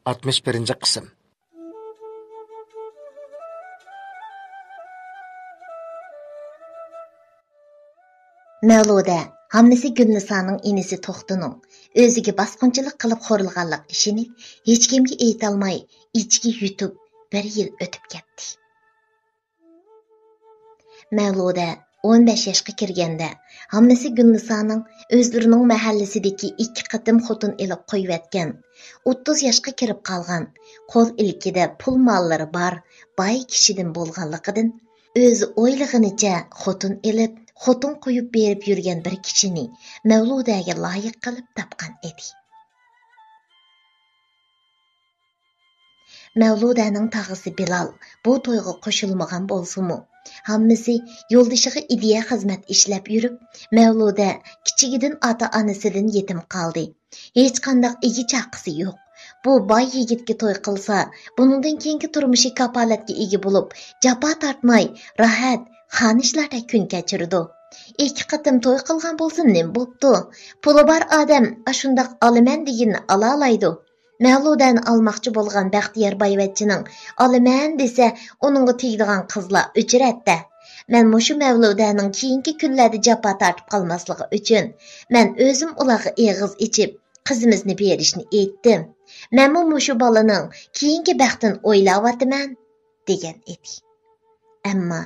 61 qism. Mavluda hammasi Gulnisoning inisi To'xtining o'ziga bosqinchilik qilib xo'rlaganlik ishini hech kimga aytolmay ichki yutib bir yil o'tib ketdi. Mavluda 15 yoshga kirganda hammasi Gulnisoning o'zlarining mahallasidagi 2 qatim xotin ilib qo'yayotgan, 30 yoshga kirib qolgan, qo'l ilkida pul mollari bor, boy kishidan bo'lganligidan o'zi o'ylag'inicha xotin ilib xotin qo'yib berib yurgan bir kishini Mavludaga loyiq qilib topgan edi. Mavludaning tag'isi Bilal bu to'yga qo'shilmagan bo'lsa-mu, hammasi yo'ldishiga ideya xizmat ishlab yurib, Mavluda kichigidan ota-onasidan yetim qoldi. Hech qanday egi chaqisi yo'q. Bu boy yigitga to'y qilsa, buningdan keyingi turmushi kapolatga ega bo'lib, jafo tortmay, rohat, xonishlarda kun kechirdi. 2 qatim to'y qilgan bo'lsa, nim bo'pti? Puli bor odam ashundaq olaman deganni ola oladi. Mavludani almoqchi bo'lgan Baxtiyor boyvachchining olaman desa, uningga tegadigan qizlar uchratda. Men mushu Mavludaning keyingi kunlarda jafo tortib qolmasligi uchun men o'zim ularga eg'iz ichib qizimizni berishni aytdim. Men mushu bolaning keyingi baxtini o'ylayapman degan edi. Ammo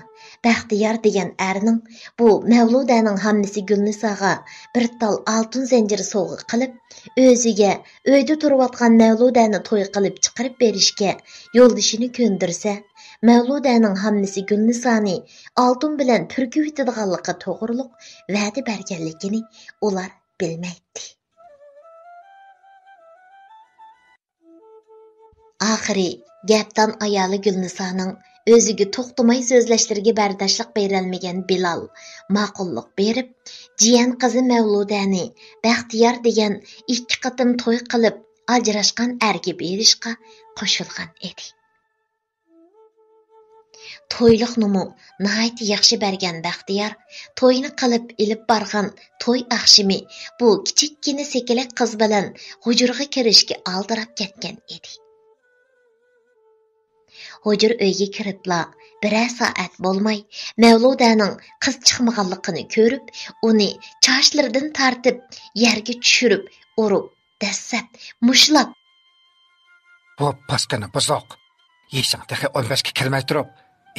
Baxtiyor degan erning bu Mavludaning hammasi Gulnisoga bir tal oltin zanjir sovg'a qilib, o'ziga uyda turayotgan Mavludani to'y qilib chiqarib berishga yo'ldishini ko'ndirsa, Mavludaning hammasi Gulnisoni oltin bilan purkib yetadiganligi to'g'riliq va'da berganligini ular bilmaydi. Oxiri gapdan ayoli Gulnisoning o'ziga to'xtamay so'zlashlariga bardoshlik berolmagan Bilal ma'qullik berib, jiyan qizi Mavludani Baxtiyor degan 2 qatim to'y qilib ajrashgan erga berishga qo'shilgan edi. To'yliqni nihoyat yaxshi bergan Baxtiyor to'yni qilib ilib borgan to'y axshimi bu kichikkina sekelak qiz bilan hujurga kirishga aldirab ketgan edi. Hujur uyga kiribla birer soat bo'lmay Mavludaning qiz chiqmaganligini ko'rib, uni chochlaridan tortib, yerga tushirib, urib, dassab, mushlab. Bu paskana buzoq. Yeshang taxi 15 ga kirmay turib,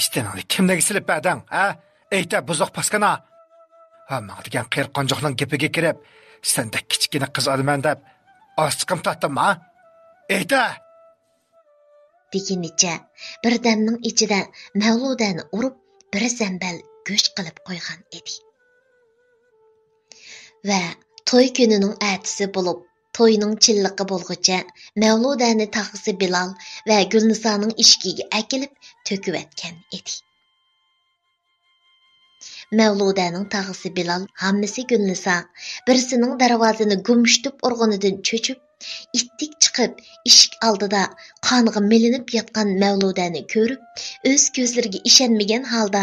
istenali kimlarga silib badang, ha? Ayta buzoq paskana. Hamma degan qiyr qonjoqning gapiga kirib, senda kichkina qiz olaman deb ostiqim tatdimmi, ha? Ayta deginicha birdamning ichida Mavludani urib bir zambal go'sht qilib qo'ygan edi. Va to'y kunining ertasi bo'lib, to'yning chilliqi bo'lguncha Mavludani tag'isi Bilal va Gulnisoning ishkiga akilib to'kivatgan edi. Mavludaning tag'isi Bilal hammasi Gulniso birisining darvozani gumshtib urg'onidan cho'chib, ittik chiqib, eshik oldida qonga milinib yotgan Mavludani ko'rib, o'z ko'zlariga ishonmagan holda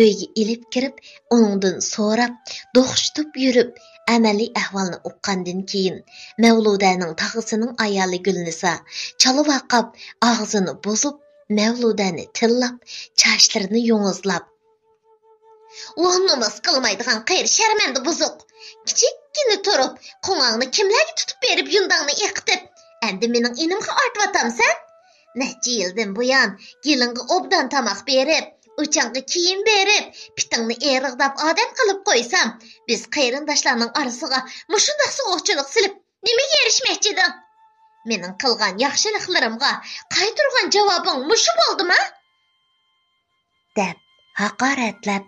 uyga ilib kirib, uningdan so'rab, do'xshitib yurib, amaliy ahvolni o'qqandan keyin Mavludaning tag'isining ayoli Gulniso chala vaqab, og'zini buzib, Mavludani tillab, chochlarini yo'ng'izlab, "O'nimiz qilmaydigan qayr sharmanda buzuq. Kichikkina turib, qo'ng'angni kimlarga tutib berib yundangni eqitib, endi mening inimga ortvatamsan? Necha yildan buyon gelinga obdan tamoq berib, o'changa kiyim berib, pitingni erig'dab odam qilib qo'ysam, biz qarindoshlarning orasiga mushundaq sovuqchilik silib, nimaga erishmoqchiding? Mening qilgan yaxshiliklarimga qaytirgan javobing mushu bo'ldimi?" deb haqoratlab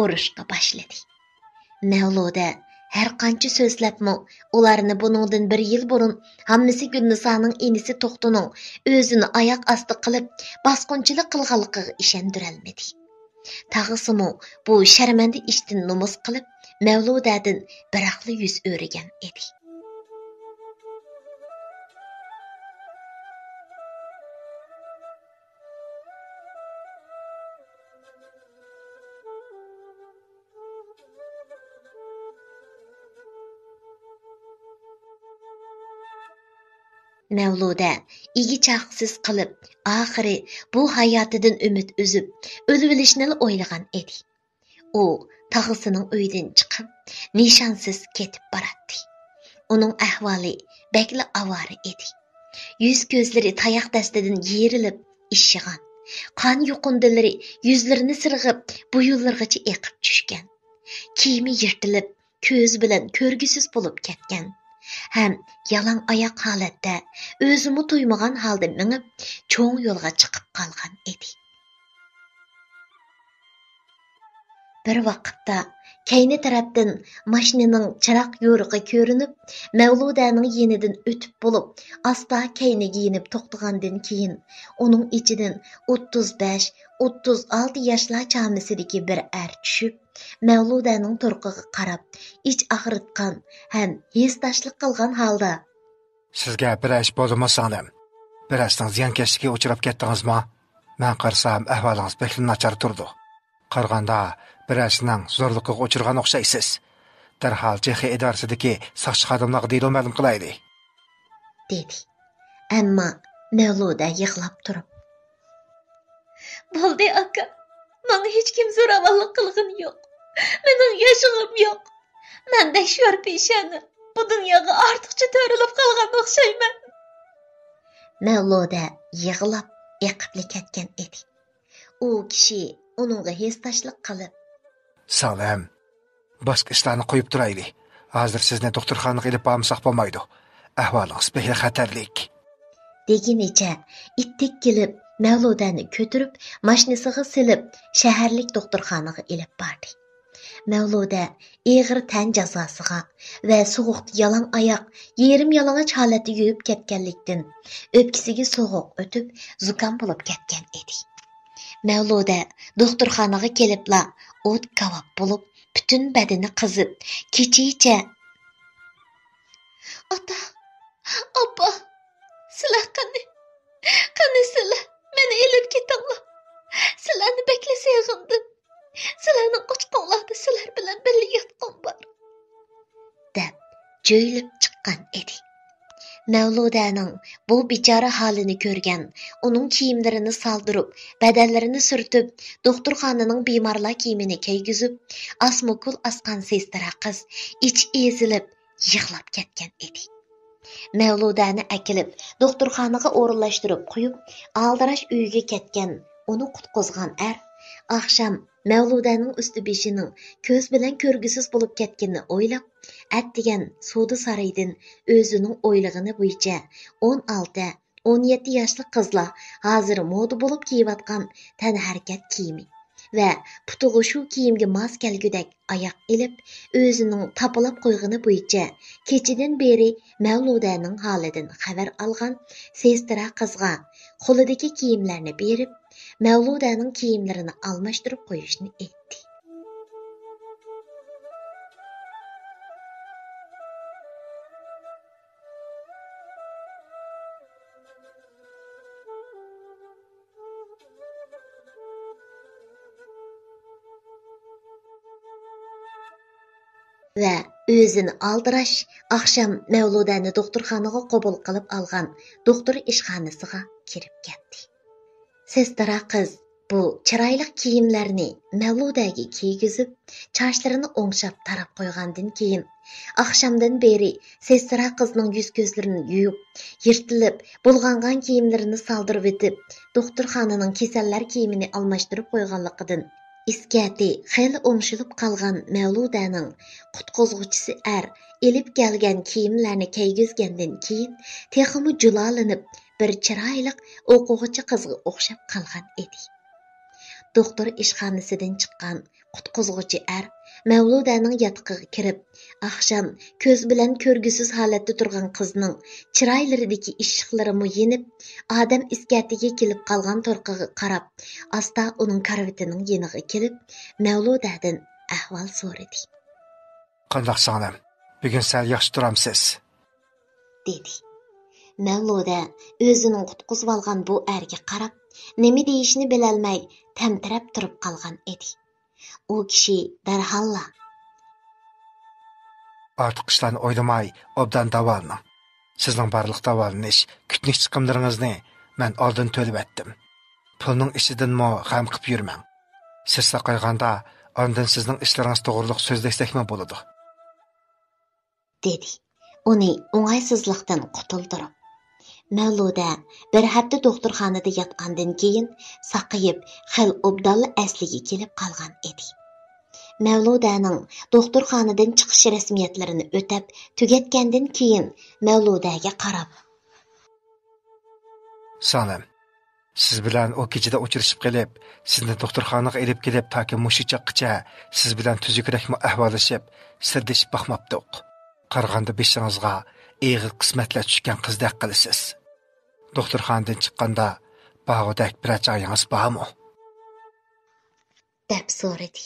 urushga boshladi. Mavluda har qancha so'zlabmi, ularni buningdan bir yil burun hammasi Gulnisoning inisi To'xtining o'zini oyoq osti qilib, bosqinchilik qilganligiga ishontirolmadi. Tag'isimi bu sharmanda ishdan nomus qilib, Mavludadan biraqli yuz o'ragan edi. Mavluda igi chaqsiz qilib, oxiri bu hayotidan umid uzib, o'lib olishni o'ylagan edi. U tog'asining uyidan chiqib, nishonsiz ketib boradi. Uning ahvoli bakli avori edi. Yuz ko'zlari tayoq dastidan yerilib, ishigan. Qon yuqundilari yuzlarini sirg'ib, bu yo'llargacha eqib tushgan. Kiyimi yirtilib, ko'z bilan ko'rgisiz bo'lib ketgan. Ham yalang oyoq holatda, o'zimi tuymagan holda minib, cho'ng yo'lga chiqib qolgan edi. Bir vaqtda kayni tarafdan mashinaning chiroq yo'rig'i ko'rinib, Mavludaning yenidan o'tib bo'lib, asta kayniga yenib to'xtagandan keyin uning ichidan 35-36 yoshlar chamisidagi bir tushib, Mavludaning turqiga qarab, ich og'ritgan ham hesdashlik qilgan holda: "Sizga bir ish bo'lmasandim, birasdan ziyonkashlikka uchrab ketdingizmi? Men qarsam ahvolingiz bekli nachar turdi. Qarg'anda birasining zo'rligiga uchirgan o'xshaysiz. Darhol Chexiya idorasidagi soqchi xodimlarga deyil ma'lum qilaydi" dedi. Ammo Mavluda yig'lab turib: "Bo'ldi aka, menga hech kim zo'ravonlik qilgan yo'q. Mening yashig'im yo'q. Mendek sho'r peshani bu dunyoga ortiqcha to'rilib qolgan o'xshayman." Mavluda yig'lab eqibli ketgan edi. U kishi uningga hesdashlik qilib: "Salom. Boshqa ishlarni qo'yib turayli. Hozir sizni doktorxonaga ilib bormasak bo'lmaydi. Ahvolingiz bekli xatarlik" deginicha ittik kelib, Mavludani ko'tirib, mashinasiga silib, shaharlik doktorxonaga ilib bordi. Mavluda eg'ir tan jazosiga va sovuqda yalang oyoq, yerim yalang'och holatda yurib ketganlikdan o'pkasiga sovuq o'tib, zukam bo'lib ketgan edi. Mavluda doktorxonaga kelibla o't kavob bo'lib, butun badani qizib, kechicha: "Ota, oppa, sizlar qani sizlar, meni ilib ketinglar. Sizlarni bekla sevg'indim. Sizlarni qo'chqonlarda sizlar bilan birga yotqim bor" deb jo'ylib chiqqan edi. Mavludaning bu bechora holini ko'rgan, uning kiyimlarini soldirib, badanlarini surtib, doktorxonaning bemorlar kiyimini kiygizib, asmukul asqan sestara qiz ich ezilib, yig'lab ketgan edi. Mavludani akilib, doktorxonaga o'rinlashtirib qo'yib, aldirash uyiga ketgan, uni qutqizgan oqshom Mavludaning usti beshining ko'z bilan ko'rgisiz bo'lib ketganini o'ylab, atdigan Sudi saroyidan o'zining o'ylig'ini bo'yicha 16-17 yoshli qizlar hozir moda bo'lib kiyayotgan tanharakat kiyimi va putug'i shu kiyimga mos kelgudak oyoq ilib, o'zining topilib qo'yg'ini bo'yicha kechidan beri Mavludaning holidan xabar olgan sestara qizga qo'lidagi kiyimlarni berib, Mavludaning kiyimlarini almashtirib qo'yishni aytdi. Va o'zini aldirash oqshom Mavludani doktorxonaga qabul qilib olgan doktor ishxonasiga kirib ketdi. Sestara qiz bu chiroyli kiyimlarni Mavludaga kiygizib, sochlarini o'ngshab tarab qo'ygandan keyin oqshomdan beri sestara qizning yuz ko'zlarini yuyib, yirtilib, bulg'angan kiyimlarini soldirib etib, doktorxonaning kasallar kiyimini almashtirib qo'yganligidan iskati xeyli o'ngshilib qolgan Mavludaning qutqizuvchisi elib kelgan kiyimlarni kiygizgandan keyin texmi julolanib, bir chiroyli o'quvchi qizga o'xshab qolgan edi. Doktor ishxonasidan chiqqan qutqizuvchi Mavludaning yotiqiga kirib, oqshom ko'z bilan ko'rgisiz holatda turgan qizning chiroylaridagi ishiqlarimi yenib, odam iskatiga kelib qolgan turqiga qarab, asta uning karvatining yeniga kelib, Mavludadan ahvol so'radi. "Qandoq singlim? Bugun sal yaxshi turamsiz?" dedi. Mavluda o'zining qutqizib olgan bu erga qarab, nima deyishni bilolmay tamtirab turib qolgan edi. U kishi darhalla: "Ortiq ishlarni o'ylamay, obdan davolaning. Sizning barliq davolanish, kütnik chiqimlaringizni men oldin to'lab etdim. Pulning ishidanmi g'am qilib yurmang. Siz saqayganda ondan sizning ishlaringiz to'g'riliq so'zlashsakmi bo'ladi. Dedi. Uni o'ng'aysizlikdan qutuldirib. Mavluda bir hafta doktorxonada yotgandan keyin saqayib, xil obdalla asliga kelib qolgan edi. Mavludaning doktorxonadan chiqish rasmiyatlarini o'tab tugatgandan keyin Mavludaga qarab: "Salom. Siz bilan o kechada uchrashib qilib, sizni doktorxonaga elib kelib, toki mushu chaqqicha siz bilan tuzukrakmi ahvollashib, sirdishib baxmabdiq. Qarag'anda beshingizga eg'ir qismatlar tushgan qizdek qilasiz. Doktorxonadan chiqqanda bog'dak bir joyingiz bormi?" deb so'radi.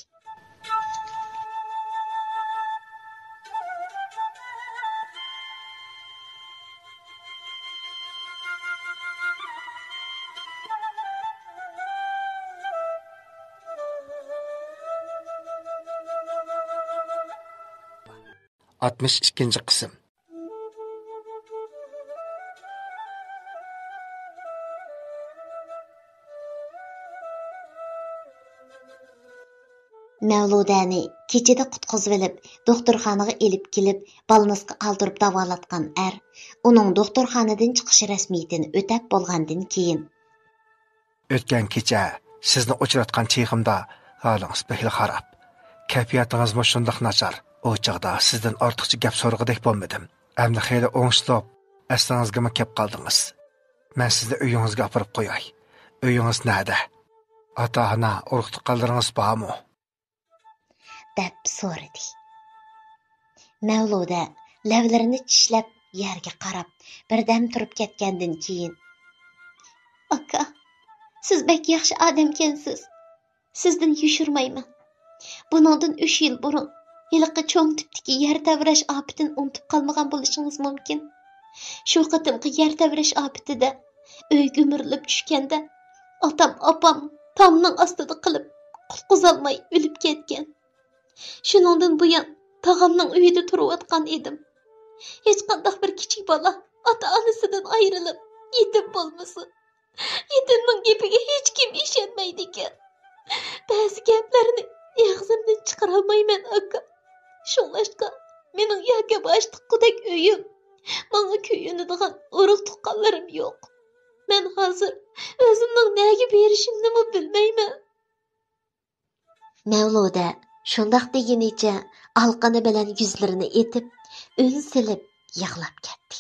Altmış ikinci qism. Mavludani kechida qutqizib olib, doktorxonaga elib kelib, balnisga aldirib davolatgan uning doktorxonadan chiqish rasmiyatini o'tab bo'lgandan keyin: "O'tgan kecha sizni uchratgan cheg'imda holingiz behli xarob. Kayfiyatingiz shundoq nachar. O chaqda sizdan ortiqcha gap so'rag'idek bo'lmadim. Endi xeyli o'ng'ishlab, aslingizga kelib qoldingiz. Men sizni uyingizga olib qo'yay. Uyingiz nada? Ota-ona, urug'-tuqqanlaringiz bormi?" deb so'radi. Mavluda lavlarini tishlab yerga qarab, birdam turib ketgandan keyin: "Aka, siz bek yaxshi odamkansiz. Sizdan yushirmayman. Buningdan 3 yil burun yiliqi cho'ng tipdiki yer tavrash ofitin unutib qolmagan bo'lishingiz mumkin. Shu qatimqi yer tavrash ofitida uy gumurlib tushganda otam opam tomning ostida qilib qutqizolmay o'lib ketgan. Shuningdan buyon tog'amning uyida turayotgan edim. Hech qanday bir kichik bola ota-onasidan ayrilib yetim bo'lmasin. Yetimning gapiga hech kim ishonmaydi ekan. Ba'zi gaplarni og'zimdan chiqarolmayman aka. Shunlashqa mening yoki boshliqqudek uyim, menga kuyunadigan urug'-tuqqanlarim yo'q. Men hozir o'zimning nega berishimni bilmayman." Mavluda shundoq degunicha alqini bilan yuzlarini etib, ün silib yig'lab ketdi.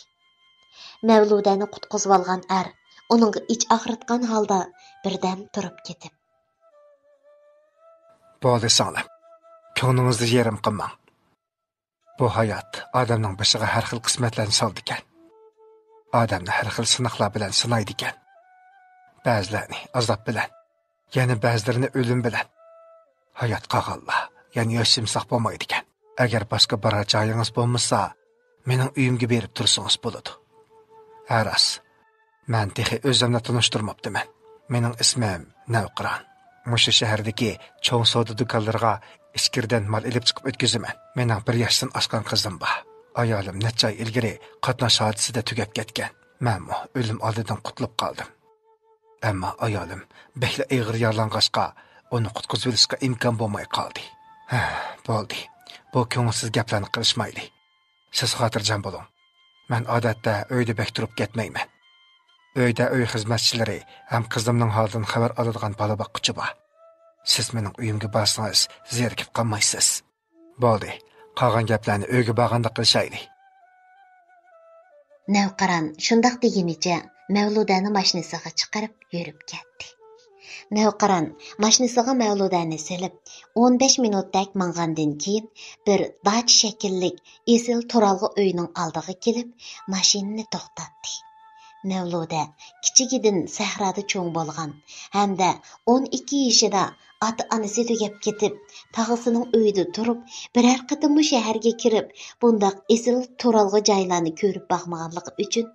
Mavludani qutqizib olgan uningga ich og'ritgan holda birdan turib ketib: "Bo'ldi sog'lam. Ko'nglingizni yerim qilmang. Bu hayot odamning boshiga har xil qismatlarni soldi ekan. Odamni har xil sinoqlar bilan sinaydi ekan. Ba'zilarini azob bilan, yana ba'zilarini o'lim bilan. Hayot qag'alla, yana yoshimsaq bo'lmaydi ekan. Agar boshqa bir joyingiz bo'lmasa, mening uyimga berib tursangiz bo'ladi." "Aras, men texi o'zimni tanishtirmabdiman. Mening ismim Navqiron. Mushu shahardagi cho'ng savdo do'konlariga ichkirdan mal ilib chiqib o'tkazaman. Mening 1 yoshdan oshgan qizim bor. Ayolim necha oy ilgari qatnash hodisasida tugab ketgan. Men o'lim oldidan qutulib qoldim. Ammo ayolim behli og'ir yaralang'ashqa uni qutqizib olishga imkon bo'lmay qoldi. Bo'ldi. Bu ko'ngilsiz gaplarni qilishmayli. Siz xotirjam bo'ling. Men odatda uyda bek turib ketmayman. Uyda uy xizmatchilari ham qizimning holidan xabar oladigan bola boqquchi bor. Siz mening uyimga borsangiz zerikib qolmaysiz. Bo'ldi. Qolgan gaplarni uyga borganda qilishayli." Navqiron shundoq degunicha Mavludani mashinasiga chiqarib yurib ketdi. Navqiron mashinasiga Mavludani silib 15 minutdak mangandan keyin bir dach shakllik esil turalg'i uyning oldiga kelib, mashinani to'xtatdi. Mavluda kichigidan sahroda cho'ng bo'lgan hamda 12 yoshida ota-onasi tugab ketib, tog'asining uyida turib, biror qatim shaharga kirib, bundaq esil turalg'i joylarni ko'rib boqmaganligi uchun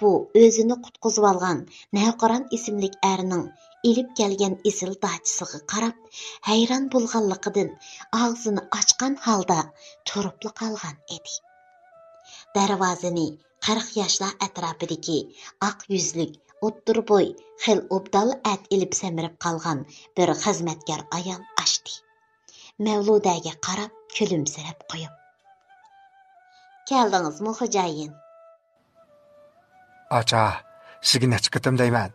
bu o'zini qutqizib olgan Navqiron ismli erning elib kelgan esil dachisiga qarab, hayron bo'lganligidan og'zini ochgan holda turib qolgan edi. Darvozani 40 yoshlar atrofidagi oq yuzlik, o'ttir bo'y, xil obdal at ilib samirib qolgan bir xizmatkor ayol ochdi. Mavludaga qarab, kulimsirab qo'yib: "Keldingizmi, xo'jayin?" Acha, sizga necha qitim deyman.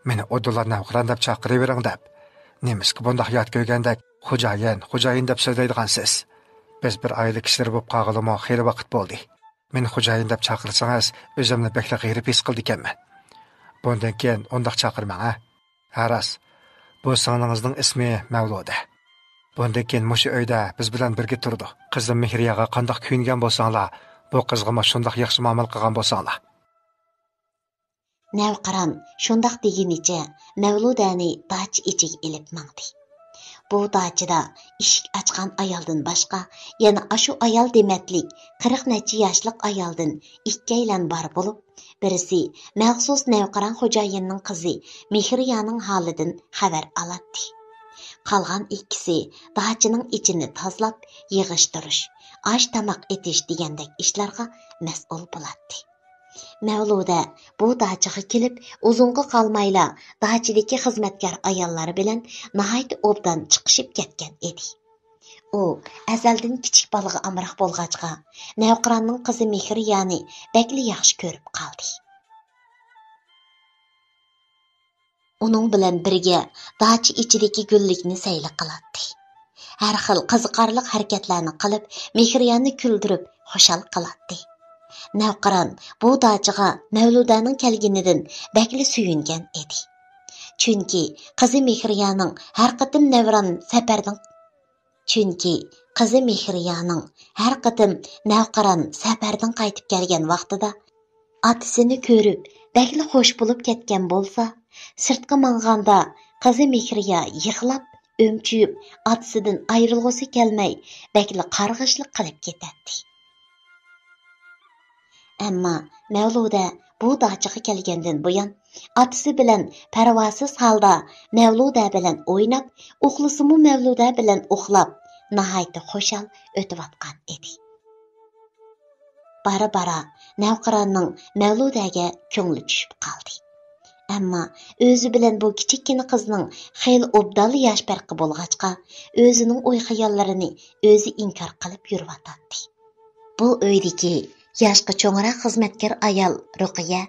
Meni o'dullar navqiron deb chaqiravering deb. Nemiski bundoq yot ko'rgandek xo'jayin deb so'zlaydigansiz. Biz bir oila kishilar bo'lib qolganimi xeyli vaqt bo'ldi. Meni xo'jayin deb chaqirsangiz, o'zimni bekla g'ayri his qildi ekanman. Bundan keyin undoq chaqirmang, ha? Haras. Bu singliningizning ismi Mavluda. Bundan keyin mushu uyda biz bilan birga turdi. Qizim Mehriyaga qandoq kuyingan bo'lsanglar, bu qizga shundoq yaxshi muomala qilgan bo'lsanglar. Navqiron shundoq deginicha Mavludani dachi ichiga ilib mangdi. Bu dachida eshik ochgan ayoldan boshqa yana ashu ayol dematlik 40 necha yoshlik ayoldan ikkilan bor bo'lib, birisi maxsus Navqiron xo'jayinning qizi Mehriyaning holidan xabar oladi. Qolgan ikkisi dachining ichini tozalab, yig'ishtirish, osh tamoq etish degandek ishlarga mas'ul bo'ladi. Mavluda bu dachiga kelib, uzunga qolmayla dachidagi xizmatkor ayollari bilan nihoyat obdan chiqishib ketgan edi. U azaldan kichik bolaga amroq bo'lg'achqa, Navqironning qizi Mehriyani bakli yaxshi ko'rib qoldi. Uning bilan birga dachi ichidagi gullikni sayli qiladi. Har xil qiziqarli harakatlarni qilib, Mehriyani kuldirib, xushal qiladi. Navqiron bu dachiga Mavludaning kelganidan bakli suyungan edi. Chunki qizi Mehriyaning har qatim Navqiron safardan qaytib kelgan vaqtida otasini ko'rib, bakli xo'sh bo'lib ketgan bo'lsa, sirtqa manganda qizi Mehriya yig'lab, o'mchiyib, otasidan ayrilg'usi kelmay, bakli qarg'ishlik qilib ketadi. Ammo Mavluda bu dachiga kelgandan buyon otasi bilan parvosiz holda Mavluda bilan o'ynab, uxlasimi Mavluda bilan uxlab, nihoyat xushal o'tayotgan edi. Bara Navqironning Mavludaga ko'ngli tushib qoldi. Ammo o'zi bilan bu kichikkina qizning xeyl obdal yosh farqi bo'lg'achqa, o'zining o'y-xayollarini o'zi inkor qilib yuribdi. Bu uydagi yoshqa cho'ngroq xizmatkor ayol Ruqiya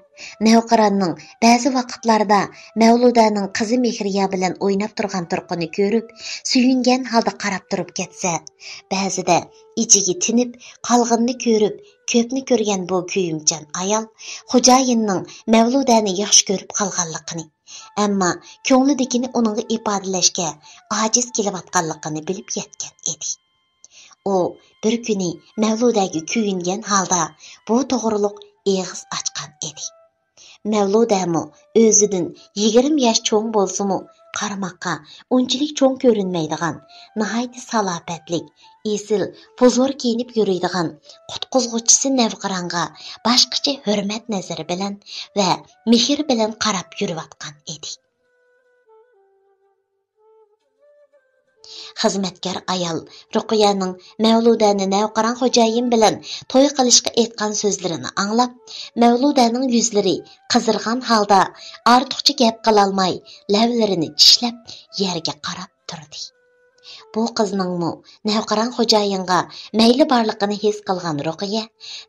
Navqironning ba'zi vaqtlarda Mavludaning qizi Mehriya bilan o'ynab turgan turqini ko'rib, suyungan holda qarab turib ketsa, ba'zida ichiga tinib, qolg'inni ko'rib, ko'pni ko'rgan bu kuyimchan ayol xo'jayinning Mavludani yaxshi ko'rib qolganligini, ammo ko'nglidagini uningga ifodalashga ojiz kelayotganligini bilib yetgan edi. U bir kuni Mavludaga kuyingan holda bu to'g'riliq eg'iz ochgan edi. Mavludami o'zidan 20 yosh cho'ng bo'lsa-mu, qaramoqqa unchalik cho'ng ko'rinmaydigan, nihoyat salobatlik, esil, pozor kiyinib yuradigan qutqizg'uvchisi Navqironga boshqacha hurmat nazari bilan va mehr bilan qarab yurayotgan edi. Xizmatkor ayol Ruqiyaning Mavludani Navqiron xo'jayin bilan to'y qilishga aytgan so'zlarini anglab, Mavludaning yuzlari qizirgan holda ortiqcha gap qila olmay, lavlarini tishlab yerga qarab turdi. Bu qizningmi Navqiron xo'jayinga mayli borligini his qilgan Ruqiya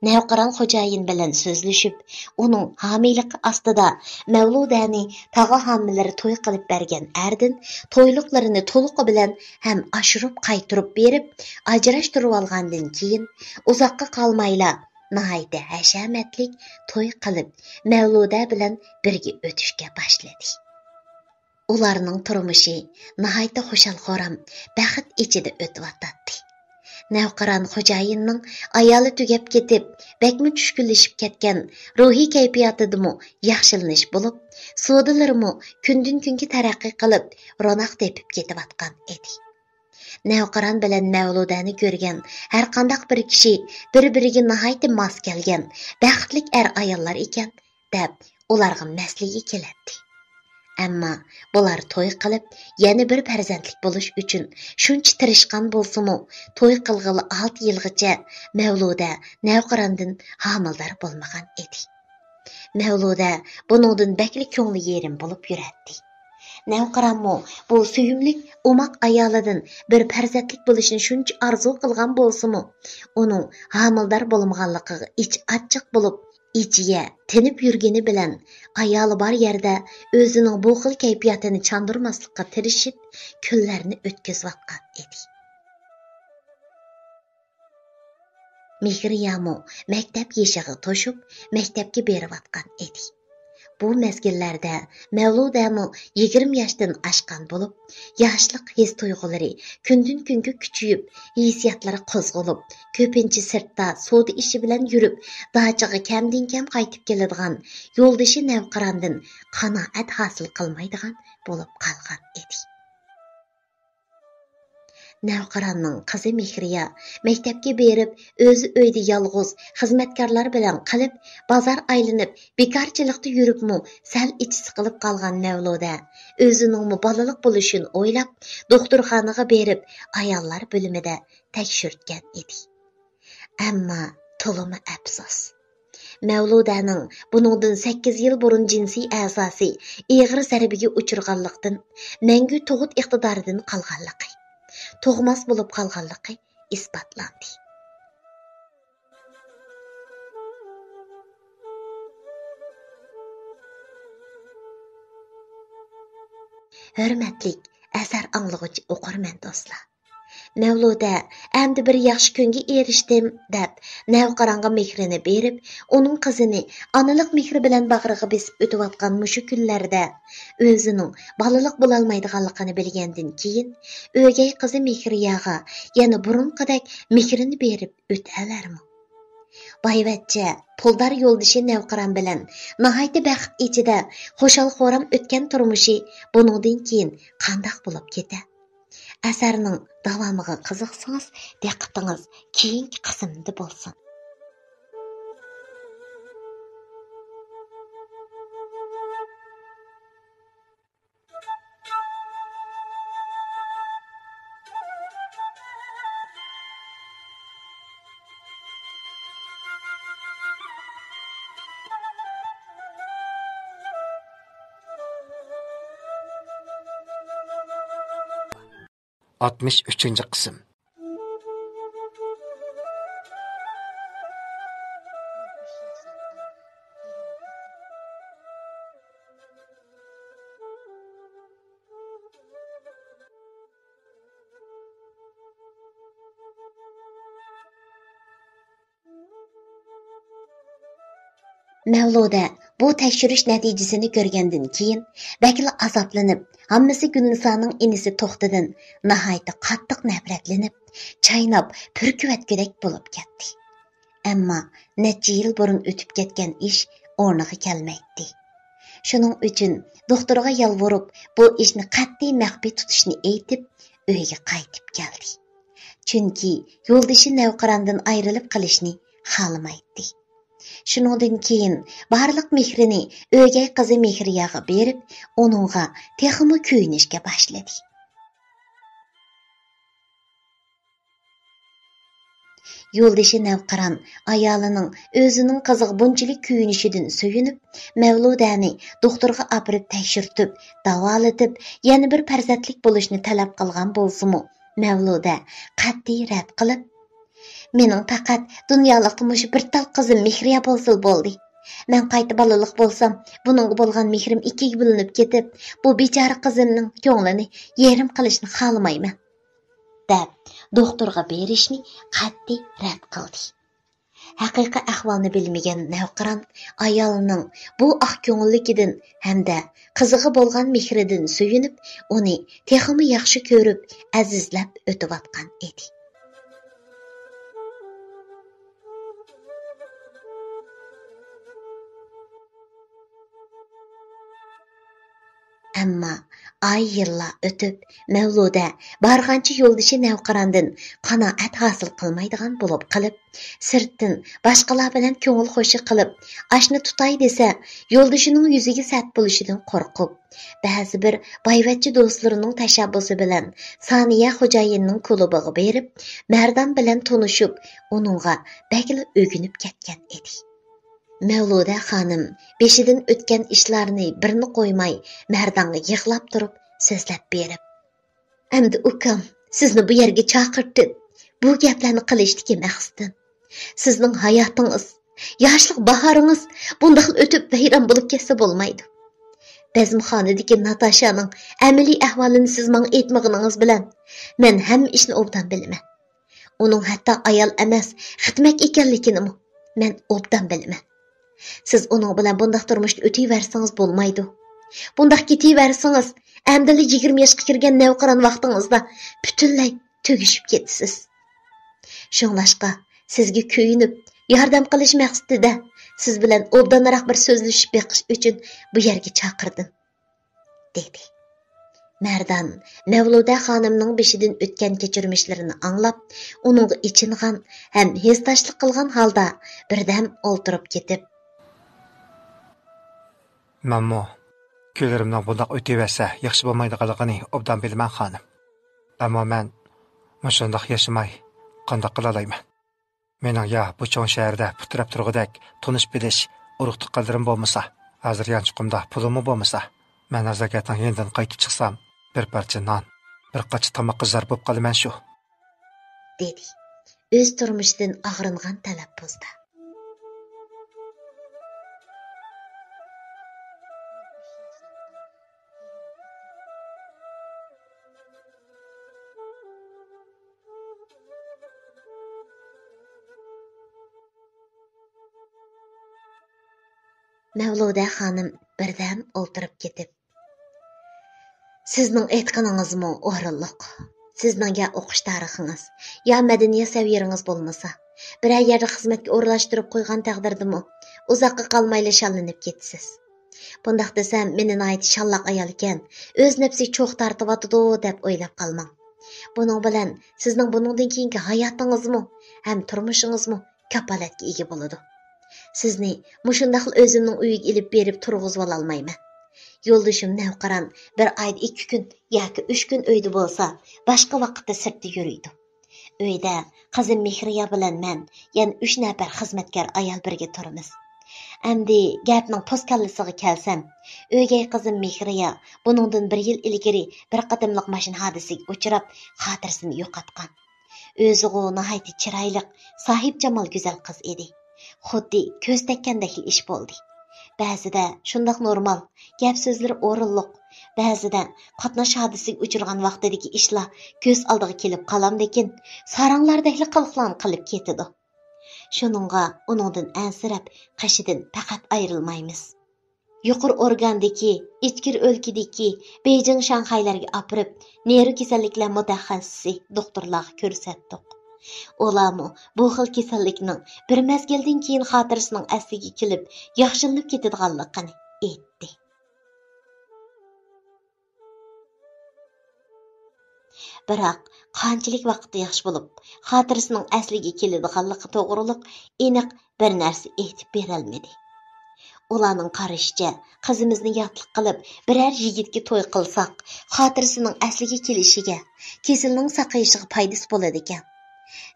Navqiron xo'jayin bilan so'zlashib, uning homiylik ostida Mavludani tog'a homilari to'y qilib bergan ardin to'yliqlarini to'liqi bilan ham oshirib qaytirib berib, ajrashtirib olgandan keyin uzoqqa qolmayla nihoyat hashamatlik to'y qilib Mavluda bilan birga o'tishga boshladi. Ularning turmushi nihoyat xushal-xo'ram, baxt ichida o'tib. Navqiron xo'jayinning ayoli tugab ketib, bakmi tushkunlashib ketgan ruhiy kayfiyatidimi yaxshilanish bo'lib, savdolarimi kundan kunga taraqqiy qilib, ro'naq tepib ketayotgan edi. Navqiron bilan Mavludani ko'rgan har qanday bir kishi bir-biriga nihoyat mos kelgan, baxtli ayollar ekan deb ularga masligi keladi. Ammo bular to'y qilib, yana bir farzandlik bo'lish uchun shuncha tirishgan bo'lsa-mu, to'y qilg'ili 6 yilgacha Mavluda navqirondan homildor bo'lmagan edi. Mavluda buningdan bakli ko'ngli yerim bo'lib yuradi. Navqironmu bu suyumlik umoq ayolidan bir farzandlik bo'lishni shuncha orzu qilgan bo'lsa-mu, uning homildor bo'lmaganligiga ich achchiq bo'lib, ichiga tinib yurgani bilan ayoli bor yerda o'zining bu xil kayfiyatini chandurmaslikqa tirishib, kunlarni o'tkazayotgan edi. Mehriyamu maktab yeshig'i to'shib, maktabga berayotgan edi. Bu mezgillarda Mavludamu 20 yoshdan oshgan bo'lib, yoshlik his tuyg'ulari kundan kunga kuchayib, hissiyotlari qo'zg'alib, ko'pincha sirtda savdo ishi bilan yurib, dachaga kamdan kam qaytib keladigan yo'ldoshi navqirondan qanoat hosil qilmaydigan bo'lib qolgan edi. Navqironning qizi Mehriya maktabga berib, o'zi uyda yolg'iz xizmatkorlar bilan qilib, bozor aylanib, bekorchilikda yuribmi, sal ichi siqilib qolgan Mavluda o'zining bolalik bo'lishini o'ylab, doktorxonaga berib, ayollar bo'limida tekshirtgan edi. Ammo to'limi afsus. Mavludaning buningdan 8 yil burun jinsiy a'zosi og'ir zarbiga uchirganlikdan, mangu tug'ut iqtidoridan qolganligi, tug'mas bo'lib qolganligi isbotlandi. Hurmatlik asar anglag'uchi o'qirman do'stlar. Mavluda endi bir yaxshi kunga erishdim deb navqironga mehrini berib, uning qizini onalik mehri bilan bag'riga besib o'tayotgan mushu kunlarda o'zining bolalik bo'lolmaydiganligini bilgandan keyin o'gay qizi Mehriyaga yana burunqidek mehrini berib o'talarmi? Boyvachcha puldor yo'ldoshi navqiron bilan nihoyatda baxt ichida xo'shal-xo'ram o'tgan turmushi buningdan keyin qandoq bo'lib ketadi? Asarning davomiga qiziqsangiz, diqqatingiz keyingi qismda bo'lsin. Altmış üçüncü qism. Mavluda bu tekshirish natijasini ko'rgandan keyin bakla azoblanib, hammasi Gulnisoning inisi To'xtidan nihoyatda qattiq nafratlanib, chaynab, purkivatgudek bo'lib ketdi. Ammo necha yil burun o'tib ketgan ish o'rniga kelmaydi. Shuning uchun doktorga yolvorib, bu ishni qat'iy maxfiy tutishni aytib, uyga qaytib keldi. Chunki yo'ldoshi navqirondan ayrilib qolishni xohlamaydi. Shuningdan keyin barliq mehrini o'gay qizi Mehriyaga berib, uningga texmi kuyinishga boshladi. Yo'ldoshi navqiron ayolining o'zining qiziq bunchalik kuyinishidan suyunib, Mavludani doktorga olib tekshirtib, davolatib, yana bir farzandlik bo'lishni talab qilgan bo'lsa-mu, Mavluda qat'iy rad qilib, mening faqat dunyolikda mushu bir tal qizim Mehriya bo'lsa bo'ldi. Men qayta bolalik bo'lsam, buningga bo'lgan mehrim ikkiga bo'linib ketib, bu bechora qizimning ko'nglini yerim qilishni xohlamayman, deb doktorga berishni qat'iy rad qildi. Haqiqiy ahvolni bilmagan navqiron ayolining bu oq ko'ngilligidan hamda qiziga bo'lgan mehridan suyunib, uni texmi yaxshi ko'rib, azizlab o'tayotgan edi. Әмма ай yillar o'tib, Mavluda barğancha yo'ldishi Navqirandan qanoat hosil qilmaydigan bo'lib qilib, sirtdan boshqalar bilan ko'ngil xo'shi qilib, ashni tutay desa, yo'ldishining yuziga sat bo'lishidan qo'rqib, ba'zi bir boyvachcha do'stlarining tashabbusi bilan Saniya xo'jayinning klubiga berib, Mardan bilan tanishib, uningga bakil o'ginib ketgan edi. Mavluda xonim beshidan o'tgan ishlarni birini qo'ymay Mardonga yig'lab turib so'zlab berib, "Endi ukam, sizni bu yerga chaqirdim. Bu gaplarni qilishdiki maqsadim. Sizning hayotingiz, yoshlik bahoringiz bunday o'tib vayron bo'lib ketsa bo'lmaydi. Bazmxonadagi Natashaning amaliy ahvolini siz menga aytmaгаningiz bilan men hamma ishni obdan bilaman. Uning hatto ayol emas, xitmak ekanligini men obdan bilaman. Siz uning bilan bunday turmushni o'tayversangiz bo'lmaydi. Bunday ketaversangiz, amdili 20 yoshga kirgan Navqiron vaqtingizda butunlay tugishib ketasiz. Shunglashqa sizga kuyinib, yordam qilish maqsadida siz bilan obdanroq bir so'zlashib beqish uchun bu yerga chaqirdim", dedi. Mardan Mavluda xonimning beshidan o'tgan kechirmishlarini anglab, uningga ichingan ham hesdashlik qilgan holda birdam o'ltirib ketib, "Mammo, kunlarimning bundoq o'taversa, yaxshi bo'lmaydiganligini obdan bilaman xonim. Ammo men mushundoq yashamay qandoq qila olayman? Mening ya bu cho'ng shaharda putirab turg'idek tunish bilish, urug' tuqqanlarim bo'lmasa, hozir yanchiqimda pulimmi bo'lmasa, men nazakatning yendan qaytib chiqsam, bir parcha non, bir qacha tomoqqa zar bo'lib qolaman shu", dedi. O'z turmushidan og'ringan talaffuzda. Mavluda xonim birdam o'ltirib ketib, "Sizning aytganingizmi o'rinliq. Sizningga o'qish tarixingiz yo madaniyat saviyingiz bo'lmasa, biror yerda xizmatga o'rlashtirib qo'ygan taqdirdami, uzoqqa qolmayli shallanib ketasiz. Bundaq desam, meni nayt shalloq ayol ekan, o'z nafsiga cho'q tortibotidi deb o'ylab qolmang. Buning bilan sizning buningdan keyingi hayotingizmi ham turmushingizmi kapolatga ega bo'ladi. Sizni mushundaq o'zimning uyiga ilib berib turg'izib olmayman. Yo'ldishim Navqiron bir oyda 2 kun yoki 3 kun uyda bo'lsa, boshqa vaqtda sirtda yuriydi. Uyda qizim Mehriya bilan men, yana 3 nafar xizmatkor ayol birga turamiz. Endi gapning postkallasiga kelsam, o'gay qizim Mehriya buningdan 1 yil ilgari bir qatimliq mashina hodisiga uchrab, xotirasini yo'qotgan. O'ziga nihoyat chiroyli, sohib jamol go'zal qiz edi. Xuddi ko'z tekkandek ish bo'ldi. Ba'zida shundoq normal, gap so'zlari o'rinliq, ba'zida qatnash hodisiga uchirgan vaqtidagi ishlar ko'z oldiga kelib qolamdekin, saranglardek qilqlan qilib ketadi. Shuningga uningdan ansirab, qashidan faqat ayrilmaymiz. Yuqur organdagi, ichkir o'lkadagi, Beijing, Shanxaylarga opirib, neyro kasalliklar mutaxassisi doktorlarga ko'rsatdik. Ularmi bu xil kasallikning bir mezgildan keyin xotirasining asliga kelib, yaxshilanib ketadiganligini aytdi. Biroq qanchalik vaqtda yaxshi bo'lib, xotirasining asliga keladiganligi to'g'riliq aniq bir narsa aytib berolmadi. Ularning qarashicha, qizimizni yotliq qilib, biror yigitga to'y qilsak, xotirasining asliga kelishiga, kasalning saqayishiga foydasi bo'ladi ekan.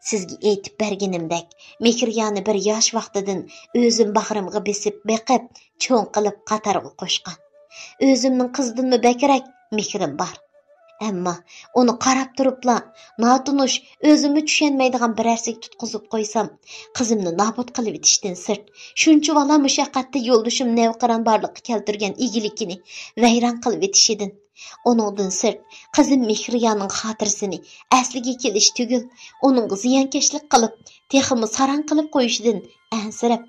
Sizga aytib berganimdek, Mehriyani bir yosh vaqtidan o'zim bag'rimga besib, beqib, cho'ng qilib qatarga qo'shgan. O'zimning qizimdan bakrak mehrim bor. Ammo uni qarab turibla, notunush, o'zimni tushunmaydigan bir narsaga tutqizib qo'ysam, qizimni nobud qilib etishdan sirt, shuncha vala mushaqqatda yo'ldishim Navqiron borliqqa keltirgan igilikini vayron qilib etishidan, uningdan sirt, qizim Mehriyaning xotirasini asliga kelish tugul, uning ziyonkashlik qilib, teximi sarang qilib qo'yishidan ansirab,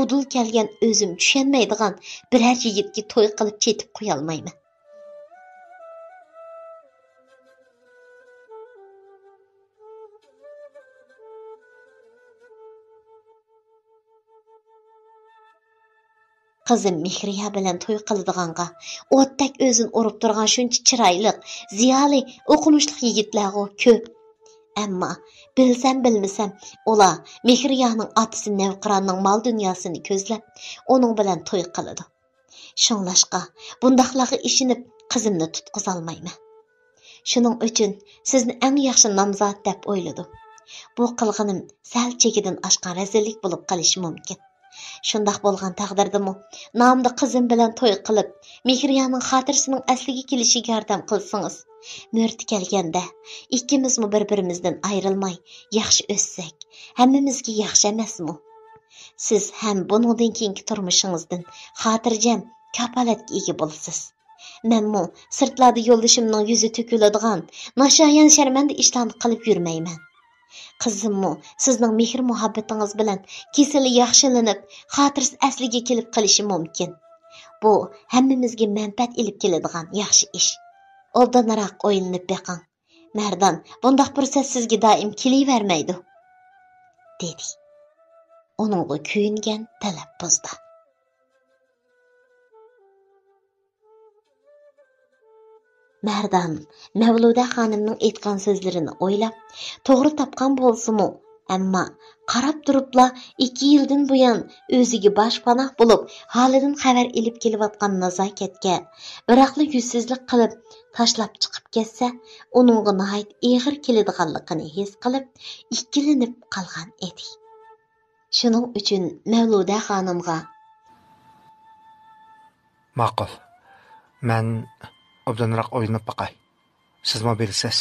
udul kelgan o'zim tushunmaydigan biror yigitga to'y qilib ketib qo'ya olmayman. Qızım Mehriya bilan to'y qiladiganqa, o'tdak o'zini urib turgan shuncha chiroyli, ziyoli, o'qimishli yigitlar ko'p. Ammo bilsam bilmasam, ular Mehriyaning otasi Navqironning mol dunyosini ko'zlab, uning bilan to'y qiladi. Shunglashqa, bundaqlarga ishinib qizimni tutqizolmayman. Shuning uchun sizni eng yaxshi nomzod deb o'yladim. Bu qilganim sal chekidan oshgan razillik bo'lib qolishi mumkin. Shundoq bo'lgan taqdirdami, nomda qizim bilan to'y qilib, Mehriyaning xotirasining asliga kelishiga yordam qilsangiz, mo'rti kelganda ikkimizmi bir-birimizdan ayrilmay yaxshi o'ssak, hammamizga yaxshi emasmi? Siz ham buningdan keyingi turmushingizdan xotirjam, kapolatga ega bo'lasiz. Menmi sirtlarda yo'ldashimning yuzi to'kiladigan, nashoyan sharmanda ishlarni qilib yurmayman. Qizimmi sizning mehr muhabbatingiz bilan kesili yaxshilanib, xotirasi asliga kelib qolishi mumkin. Bu hammamizga manfaat elib keladigan yaxshi ish. Oldinroq o'ylanib beqing. Mardan bundoq fursat sizga doim kelavermaydi, dedi. Uningga kuyingan talaffuzda. Mardan Mavluda xonimning aytgan so'zlarini o'ylab, to'g'ri topgan bo'lsa-mu, ammo qarab turibla 2 yildan buyon o'ziga boshpanoh bo'lib, holidan xabar elib kelayotgan nazokatga biroqli yuzsizlik qilib tashlab chiqib ketsa, uningga nihoyat og'ir keladiganligini his qilib, ikkilanib qolgan edi. Shuning uchun Mavluda xonimga: "Ma'qul. Men obdanroq o'ylanib baqay. Sizmi bilsiz,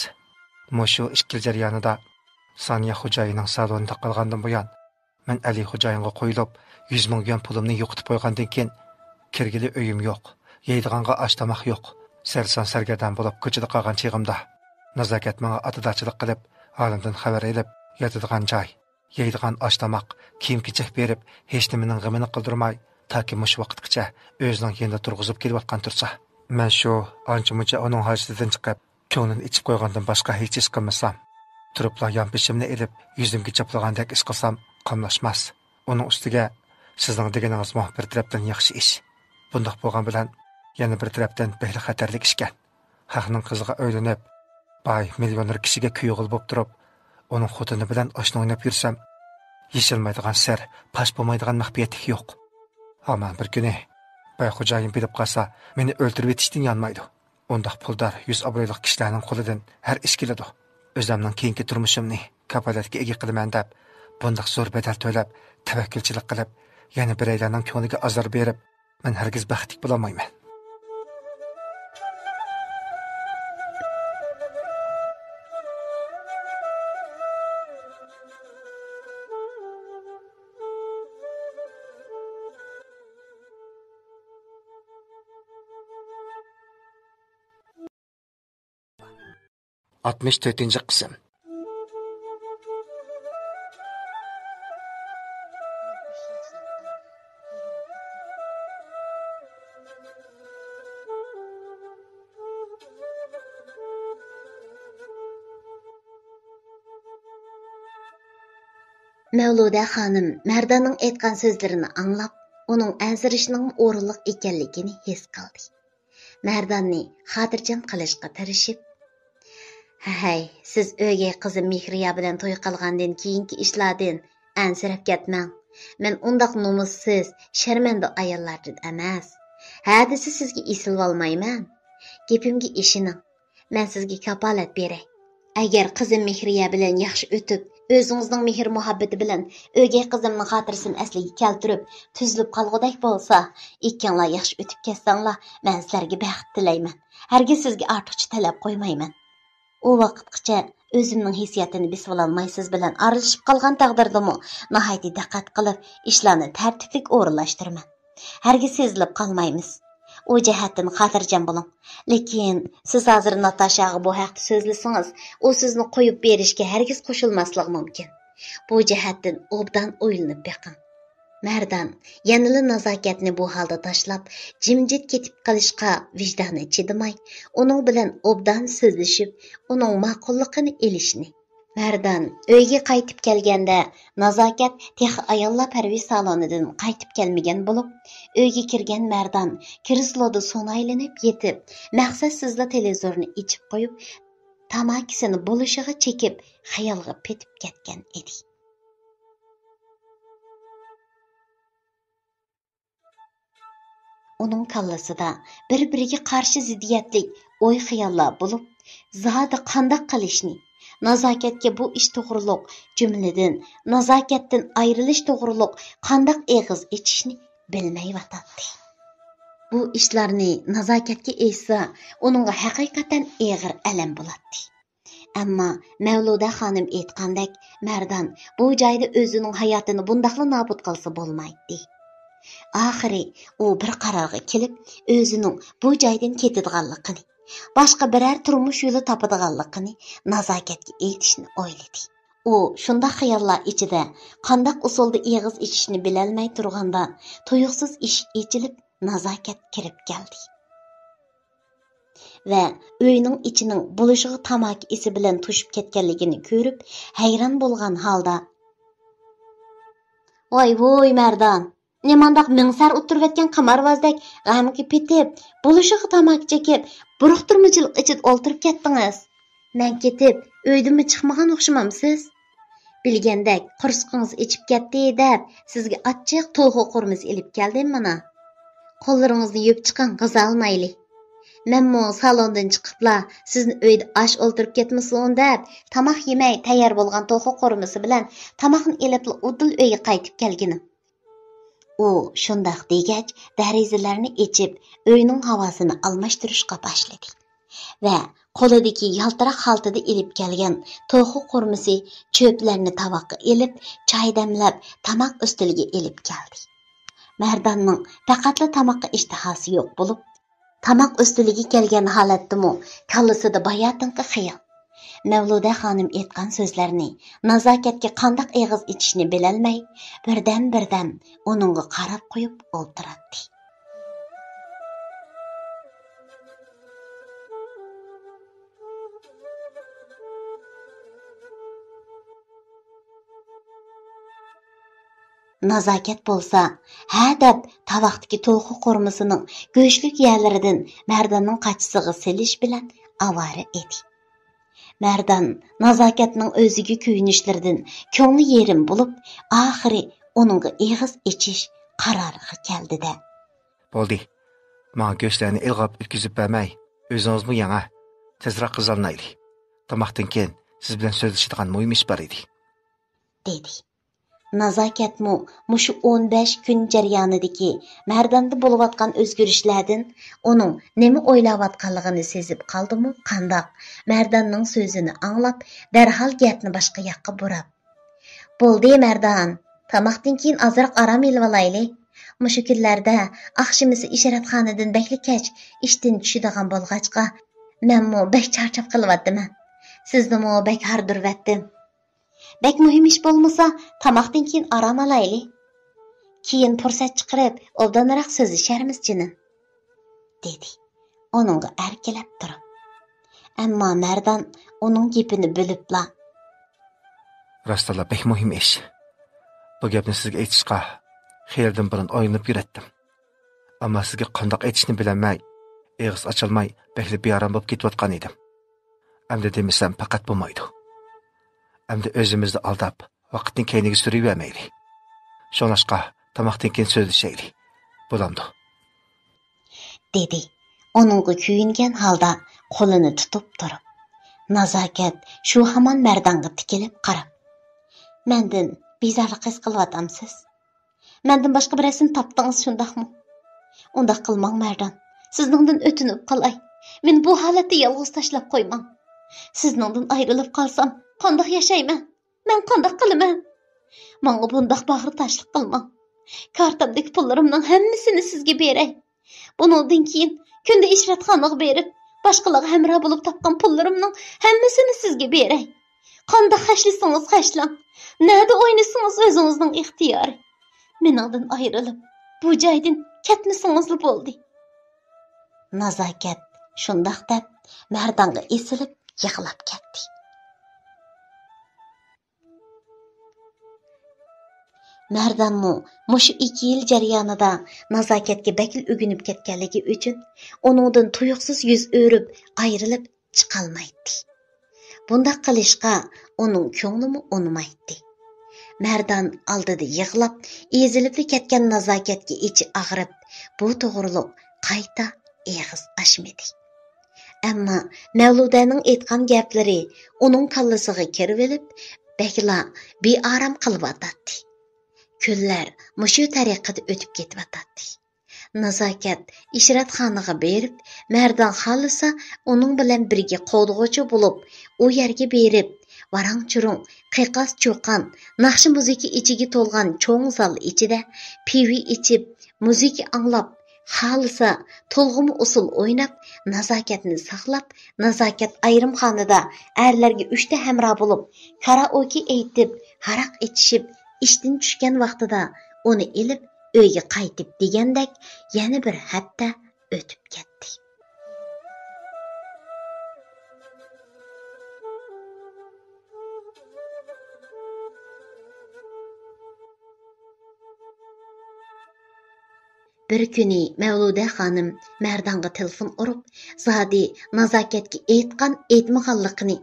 mushu 2 yil jarayonida Saniya xo'jayining salonida qolgandan buyon men Ali xo'jayinga qo'yilib 100 ming yuan pulimni yo'qotib qo'ygandan keyin kirgili uyim yo'q, yeydiganga osh tomoq yo'q. Sarson sargadan bo'lib ko'chada qolgan chig'imda nazokat menga atadachilik qilib, holimdan xabar elib, yotadigan joy, yeydigan osh tomoq, kiyim-kechak berib, hech nimaning g'amini qildirmay, toki mush vaqtgacha o'zining yanida turg'izib kelayotgan tursa, men shu ancha-muncha uning hojatidan chiqib, ko'nglini ichib qo'ygandan boshqa hech ish qilmasam, turibla yonbeshimni elib, yuzimga chaplagandek ish qilsam, qamlashmas. Uning ustiga sizning deganingiz bir tarafdan yaxshi ish. Bundoq bo'lgan bilan yana bir tarafdan behli xatarlik ishkan. Haqning qiziga o'ylanib, boy millioner kishiga kuyug'il bo'lib turib, uning xotini bilan oshna o'ynab yursam, yeshilmaydigan sir, pash bo'lmaydigan maxfiyatlik yo'q. Aman bir kuni boy xo'jayin bilib qolsa, meni o'ldirib etishdan yonmaydi. Undaq puldor, yuz obro'li kishilarning qo'lidan har ish keladi. O'zimning keyingi turmushimni kapolatga ega qilaman deb, bundaq zo'r badal to'lab, tavakkilchilik qilib, yana biraylarning ko'ngliga azor berib, men hargiz baxtli bo'la olmayman. Altmış 4. qism. Mavluda xonim Mardanning aytgan so'zlarini anglab, uning ansirishining o'rinliq ekanligini his qildi. Mardonni xotirjam qilishga tirishib: "Hay, siz o'gay qizim Mehriya bilan to'y qilgandan keyingi ishlardan ansirab ketmang. Men undaq nomussiz, sharmanda ayollardan emas. Hadisi sizga esilib olmayman. Gapimga ishining. Men sizga kapolat beray. Agar qizim Mehriya bilan yaxshi o'tib, o'zingizning mehr muhabbati bilan o'gay qizimning xotirasini asliga keltirib, tuzilib qolgudek bo'lsa, ikkinglar yaxshi o'tib ketsanglar, men sizlarga baxt tilayman. Hargiz sizga ortiqcha talab qo'ymayman. U vaqtgacha o'zimning hissiyatini bisib olmay siz bilan arilishib qolgan taqdirdami, nihoyat diqqat qilib ishlarni tartibli o'rinlashtiraman. Hargiz sezilib qolmaymiz. O jihatdan xotirjam bo'ling. Lekin siz hozir Natashaga bu haqda so'zlasangiz, u sizni qo'yib berishga hargiz qo'shilmasligi mumkin. Bu jihatdan obdan o'ylanib beqing. Mardan yanılı nazokatni bu holda tashlab, jimjit ketib qolishga vijdoni chidamay, uning bilan obdan so'zlashib, uning ma'qulligini elishni, Mərdan öyge qaytib kelgəndə Nazakat texi ayollar pərvi salonidan qaytib kelməyən bulub, öyge kirgən Mərdan kirisloda sonaylanıb yetib, məqsədsizlə televizorunu içib qoyub, tamakisini buluşığı çekib, xəyalğa petib ketgan edi. Onun kallasida bir-biriga qarshi ziddiyatlik o'y-xayollar bo'lib, zodi qandaq qilishni, nazokatga bu ish to'g'riliq jumladan nazokatdan ayrilish to'g'riliq qandaq eg'iz ichishni bilmayotdi. Bu ishlarni nazokatga aytsa, uningga haqiqatan eg'ir alam bo'ladi. Ammo Mavluda xonim aytgandek, Mardon bu joyda o'zining hayotini bundaqla nobud qilsa bo'lmaydi. Oxiri u bir qarorga kelib, o'zining bu joydan ketadiganligini, boshqa biror turmush yo'li topadiganligini nazokatga aytishni o'yladi. U shunday xayollar ichida qanday usulda eg'iz ichishni bilolmay turganda, tuyuqsiz eshik ochilib, nazokat kirib keldi. Va uyning ichining bulishiga tamaki isi bilan tushib ketganligini ko'rib, hayron bo'lgan holda: "Voy Mardon, nemandaq mingsar o'tirib yotgan qamarvozdek g'amga petib, bulishiga tamaki chekib, buruqtirmichilik ichida o'ltirib ketdingiz. Men ketib, uydimmi chiqmagan o'xshamamsiz? Bilgandek, qursiqingiz ichib ketdi deb, sizga achchiq to'g'ri qurmiz ilib keldim mana. Qo'llaringizni yuvib chiqing, g'iza olmayli. Menmo salondan chiqibla sizni uyda osh o'ltirib ketmasin deb, tamoq yemay tayyor bo'lgan to'g'ri qurmisi bilan tamoqni ilib udil uyga qaytib kelginim." U shundoq degach, derazalarni ochib, uyning havosini almashtirishga boshladi va qo'lidagi yaltiroq xaltada ilib kelgan to'g'ri qurmisi cho'plarni tovoqqa ilib, choy damlab, tamoq ustiliga ilib keldi. Mardonning faqatla tamoqqa ishtihosi yo'q bo'lib, tamoq ustiliga kelgan holatdimi, kallasida bayotinqi xayol. Mavluda xonim aytgan so'zlarni, nazokatga qandoq eg'iz ichishni bilolmay, birdan uningga qarab qo'yib o'ltiradi. Nazokat bo'lsa, ha deb tavoqdagi to'g'ri qo'rmisining go'shlik yerlaridan Mardonning qachisiga silish bilan avara edi. Mardon nazokatning o'ziga kuyunishlaridan ko'ngli yerim bo'lib, oxiri uningga eg'iz ichish qaroriga keldi-da: "Bo'ldi. Menga go'shtlarni ilg'ab o'tkazib bermay, o'zingizmi yana tezroq qilolmayli. Tomoqdan keyin siz bilan so'zlashadigan muhim ish bor edi", dedi. Nazokatmi mushu 15 kun jarayonidagi Mardonda bo'layotgan o'zgarishlardan uning nima o'ylayotganligini sezib qoldimi, qandoq Mardonning so'zini anglab, darhol gapni boshqa yoqqa burab: "Bo'ldi Mardon, tamoqdan keyin ozroq orom olib olayli. Mushu kunlarda oqshimisi ishoratxonadan bakli kech ishdan tushadigan bo'lg'achqa, menmi bak charchab qilyapman. Siznimi bak hardirvatdim. Bak muhim ish bo'lmasa, tamoqdan keyin orom olayli. Keyin fursat chiqarib, obdanroq so'zlasharmiz jinim", dedi. Uningga erkalab turib. Ammo Mardon uning gapini bilibla: "Rostla bek muhim ish. Bu gapni sizga aytishga xeyirdan burun o'ylanib yuratdim. Ammo sizga qandoq aytishni bilolmay, eg'iz ocholmay, bekli bearam bo'lib ketayotgan edim. Endi demasam faqat bo'lmaydi. Endi o'zimizni aldab, vaqtning keyniga suravermaylik. Shunlashqa tamoqdan keyin so'zlashaylik. Bo'lamdi", dedi. Uningga kuyingan holda qo'lini tutib turib. Nazokat shu hamon Mardonga tikilib qarab: "Mendan bezorlik his qilyapsiz? Mendan boshqa bir rasm topdingiz shundaqmi? Undaq qilmang Mardon. Sizningdan o'tinib qolay. Men bu holatda yolg'iz tashlab qo'ymang. Sizningdan ayrilib qolsam, qandoq yashayman? Men qandoq qilaman? Menga bundaq bag'ri tashliq qilmang. Kartamdagi pullarimning hammasini sizga beray. Bundan keyin kunda ishratxonaga berib, boshqalarga hamroh bo'lib topgan pullarimning hammasini sizga beray. Qandoq xashlasangiz xashlang. Nada o'ynasangiz o'zingizning ixtiyori. Meningdan ayrilib, bu joydan ketmasangiz bo'ldi." Nazokat shundoq deb Mardonga esilib yig'lab ketdi. Mərdanmı mushu 2 yil jarayonida nazokatga bakil o'ginib ketganligi uchun uningdan tuyuqsiz yuz o'rib ayrilib chiqolmaydi. Bundaq qilishqa uning ko'nglimi unmaydi. Mərdan oldida yig'lab, ezilib ketgan nazokatga ichi ag'rib, bu to'g'riliq qayta eg'iz ochmadi. Ammo Mavludaning aytgan gaplari uning kallasiga kirib olib, bakla bearam qilib Kunlar mushu tariqada o'tib ketyapti. Nazokat ishratxonaga berib, Mərdan xolisa uning bilan birga qo'dg'uvchi bo'lib, u yerga berib, varang-churung, qiqas cho'qan, naqshi muzika ichiga to'lgan cho'ng zal ichida pivi ichib, muzika anglab, xolisa to'lg'imi usul o'ynab, nazokatni saqlab, nazokat ayrimxonada erlarga 3 ta hamro bo'lib, karaoke aytib, haraq ichishib, ishdan tushgan vaqtida uni ilib uyga qaytib degandek yana bir hafta o'tib ketdi. Bir kuni Mavluda xonim Mardonga telefon urib, zodi nazokatga aytgan aytmaganligini,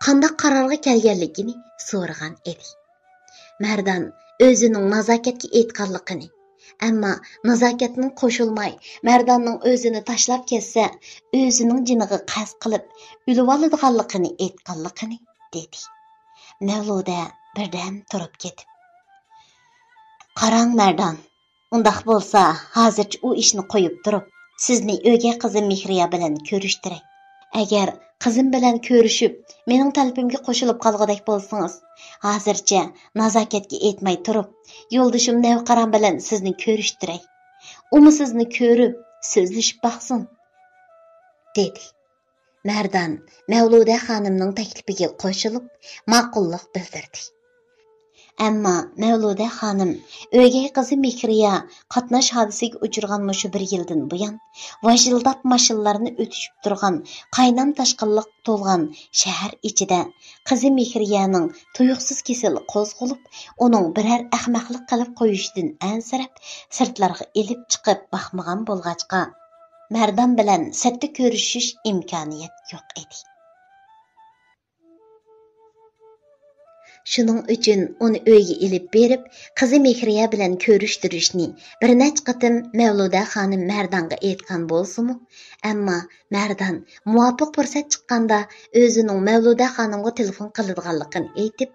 qanday qarorga kelganligini so'ragan edi. Mardon o'zining nazokatga aytganligini, ammo nazokatning qo'shilmay, Mardonning o'zini tashlab ketsa, o'zining jiniga qasd qilib, o'lib oladiganligini aytganligini dedi. Mavluda birdan turib ketib, "Qarang Mardon, undaq bo'lsa, hozircha u ishni qo'yib turib, sizni o'gay qizim Mehriya bilan ko'rishtiray. Agar qizim bilan ko'rishib, mening talabimga qo'shilib qolg'idek bo'lsangiz, hozircha nazokatga aytmay turib, yo'ldishim Navqaram bilan sizni ko'rishtiray. Umi sizni ko'rib, so'zlashib baqsin," dedi. Mardon Mavluda xonimning taklifiga qo'shilib, ma'qullik bildirdi. Ammo Mavluda xonim o'gay qizi Mehriya qatnash hodisiga uchirgan mushu 1 yildan buyon vajildab mashinlarni o'tishib turgan qaynam tashqinliq to'lgan shahar ichida qizi Mehriyaning tuyuqsiz kasali qo'zg'alib, uning biror ahmoqlik qilib qo'yishidan ansirab, sirtlarga elib chiqib baxmagan bo'lg'achqa, Mardon bilan sirtda ko'rishish imkoniyat yo'q edi. Shuning uchun uni uyga ilib berib, qizi Mehriya bilan ko'rishtirishni bir necha qatim Mavluda xonim Mardonga aytgan bo'lsa-mu, ammo Mardon muvofiq fursat chiqqanda o'zining Mavluda xonimga telefon qiladiganligini aytib,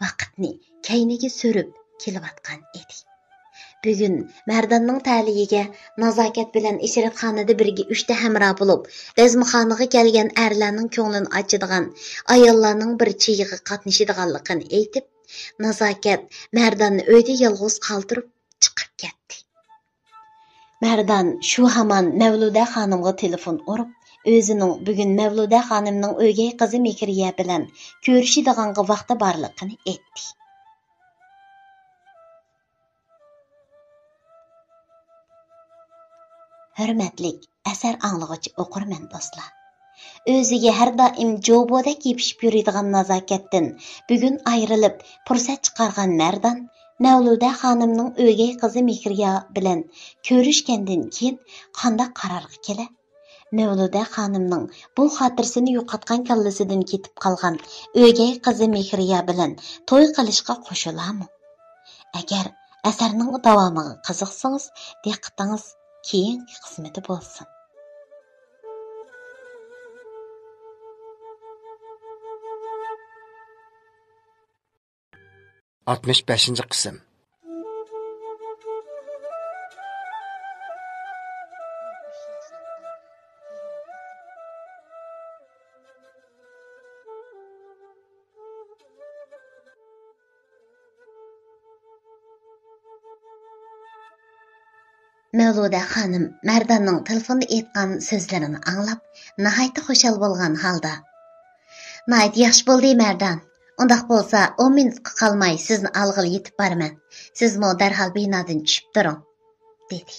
vaqtni kayniga so'rib kelayotgan edi. Bugun Mardonning ta'ligiga nazokat bilan ishratxonada birga 3 ta hamro bo'lib, bezmixonaga kelgan erlarning ko'nglini ochadigan ayollarning bir chiyiga qatnashadiganligini aytib, nazokat Mardonni uyda yolg'iz qoldirib chiqib ketdi. Mardon shu hamon Mavluda xonimga telefon urib, o'zining bugun Mavluda xonimning o'gay qizi Mehriya bilan ko'rishadiganga vaqti borligini aytdi. Hürmetlik əsər anlıqıcı oqurman dostlar. O'ziga har doim jobodek yepishib yuradigan nazokatdan bugun ayrilib fursat chiqargan Mardon Mavluda xonimning o'gay qizi Mehriya bilan ko'rishgandan keyin qanday qarorga kelar? Mavluda xonimning bu xotirsini yo'qotgan kallasidan ketib qolgan o'gay qizi Mehriya bilan to'y qilishga qo'shilarmi? Agar asarning davomiga qiziqsangiz, diqqatingiz keyingi qismida bo'lsin. 65. qism. Mavluda xonim Mardonning telefonda aytgan so'zlarini anglab, nihoyat xushal bo'lgan holda: "Nihoyat yaxshi bo'ldi, Mardon. Undaq bo'lsa, 10 minutga qolmay sizni olg'ili yetib borman. Sizmi darhol binodan tushib turing," dedi.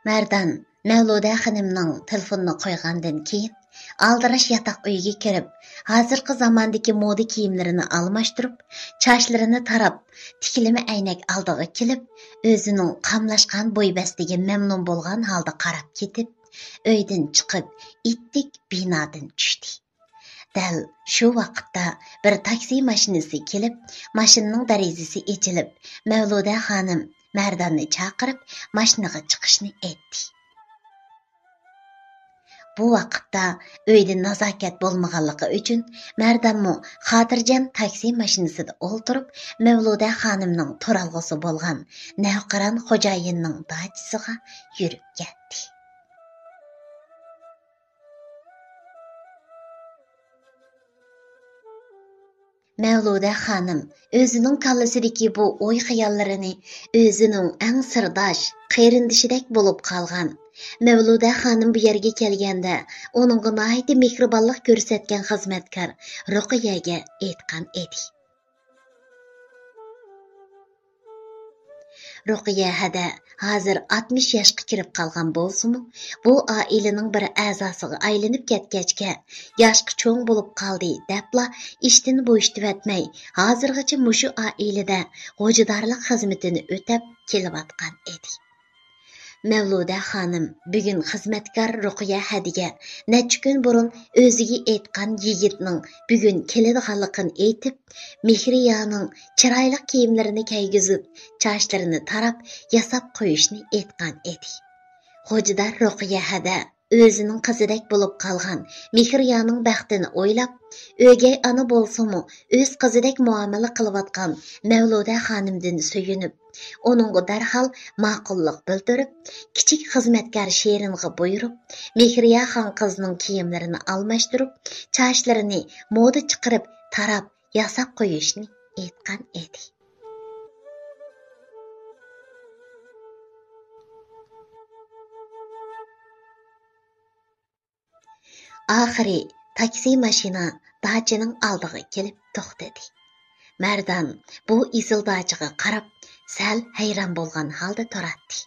Mardon Mavluda xonimning telefonini qo'ygandan keyin Aldırış yataq uyga kirib, hozirgi zamondagi moda kiyimlarini almashtirib, chochlarini tarab, tikilma aynak oldiga kelib, o'zining qamlashgan bo'ybastiga mamnun bo'lgan holda qarab ketib, uydan chiqib, ittik binodan tushdi. Dal shu vaqtda bir taksi mashinasi kelib, mashinaning darizasi ochilib, Mavluda xonim Mardonni chaqirib, mashinaga chiqishni aytdi. Bu vaqtda uyda nazokat bo'lmaganligi uchun Mardonmo xotirjam taksi mashinasida o'ltirib, Mavluda xonimning turalg'usi bo'lgan navqiron xo'jayinning dachasiga yurib ketdi. Mavluda xonim o'zining kallasidagi bu o'y xiyollarini o'zining eng sirdosh qarindishidek bo'lib qolgan. Mavluda xonim bu yerga kelganda uningga nihoyatda mehribonlik ko'rsatgan xizmatkor Ruqiyaga aytgan edi. Ruqiya hada hozir 60 yoshga kirib qolgan bo'lsa-mu, bu oilaning bir a'zosiga aylanib ketgachga yoshga cho'ng bo'lib qoldi debla ishdan bo'shitib o'tmay, hozirgacha mushu oilada g'o'jidorlik xizmatini o'tab kelayotgan edi. Mavluda xonim bugun xizmatkor Ruqiya hadiga necha kun burun o'ziga aytgan yigitning bugun keladiganligini aytib, Mehriyaning chiroyli kiyimlarini kiygizib, chochlarini tarab, yasab qo'yishni aytgan edi. Xo'jidor Ruqiya hada o'zining qizidek bo'lib qolgan Mehriyaning baxtini o'ylab, o'gay ona bo'lsa-mu, o'z qizidek muomala qilayotgan Mavluda xonimdan suyunib, onunga darhol ma'qullik bildirib, kichik xizmatkor Sheringa buyurib, Mehriya xon qizning kiyimlarini almashtirib, chochlarini moda chiqarib, tarab, yasab qo'yishni aytgan edi. Oxiri taksi mashina dachining oldiga kelib to'xtadi. Mardon bu isil dachiga qarab, sal hayron bo'lgan holda turadi.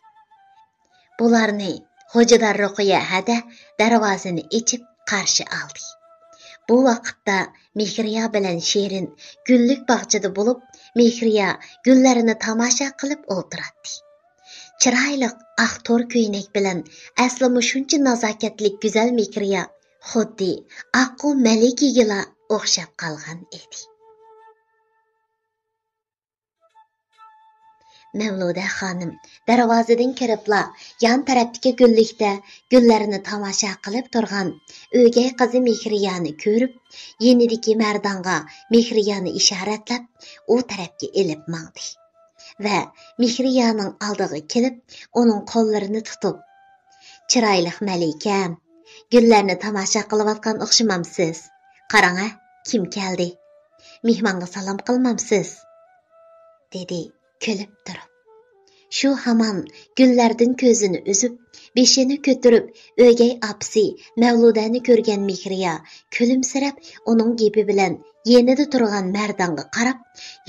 Bularni Xo'jidor Ruqiya hada darvozani ochib qarshi oldi. Bu vaqtda Mehriya bilan Sherin gullik bog'chada bo'lib, Mehriya gullarini tomosha qilib o'tiradi. Chiroyli oq to'r ko'ylak bilan asli shuncha nazokatli go'zal Mehriya xuddi oqqu malikiga o'xshab qolgan edi. Mavluda xonim darvozadan kiribla yon tarafdagi gullikda gullarini tomosha qilib turgan o'gay qizi Mehriyani ko'rib, yenidagi Mardonga Mehriyani ishoratlab, u tarafga elib mangdi va Mehriyaning oldiga kelib, uning qo'llarini tutib, "Chiroyli malikam, gullarni tomosha qilayotgan o'xshamamsiz. Qarang-a, kim keldi? Mehmonga salom qilmamsiz?" dedi kulib turib. Shu hamon gullardan ko'zini uzib, beshini ko'tarib, o'gay apsi Mavludani ko'rgan Mehriya kulimsirab, uning gapi bilan yenida turgan Mardonga qarab,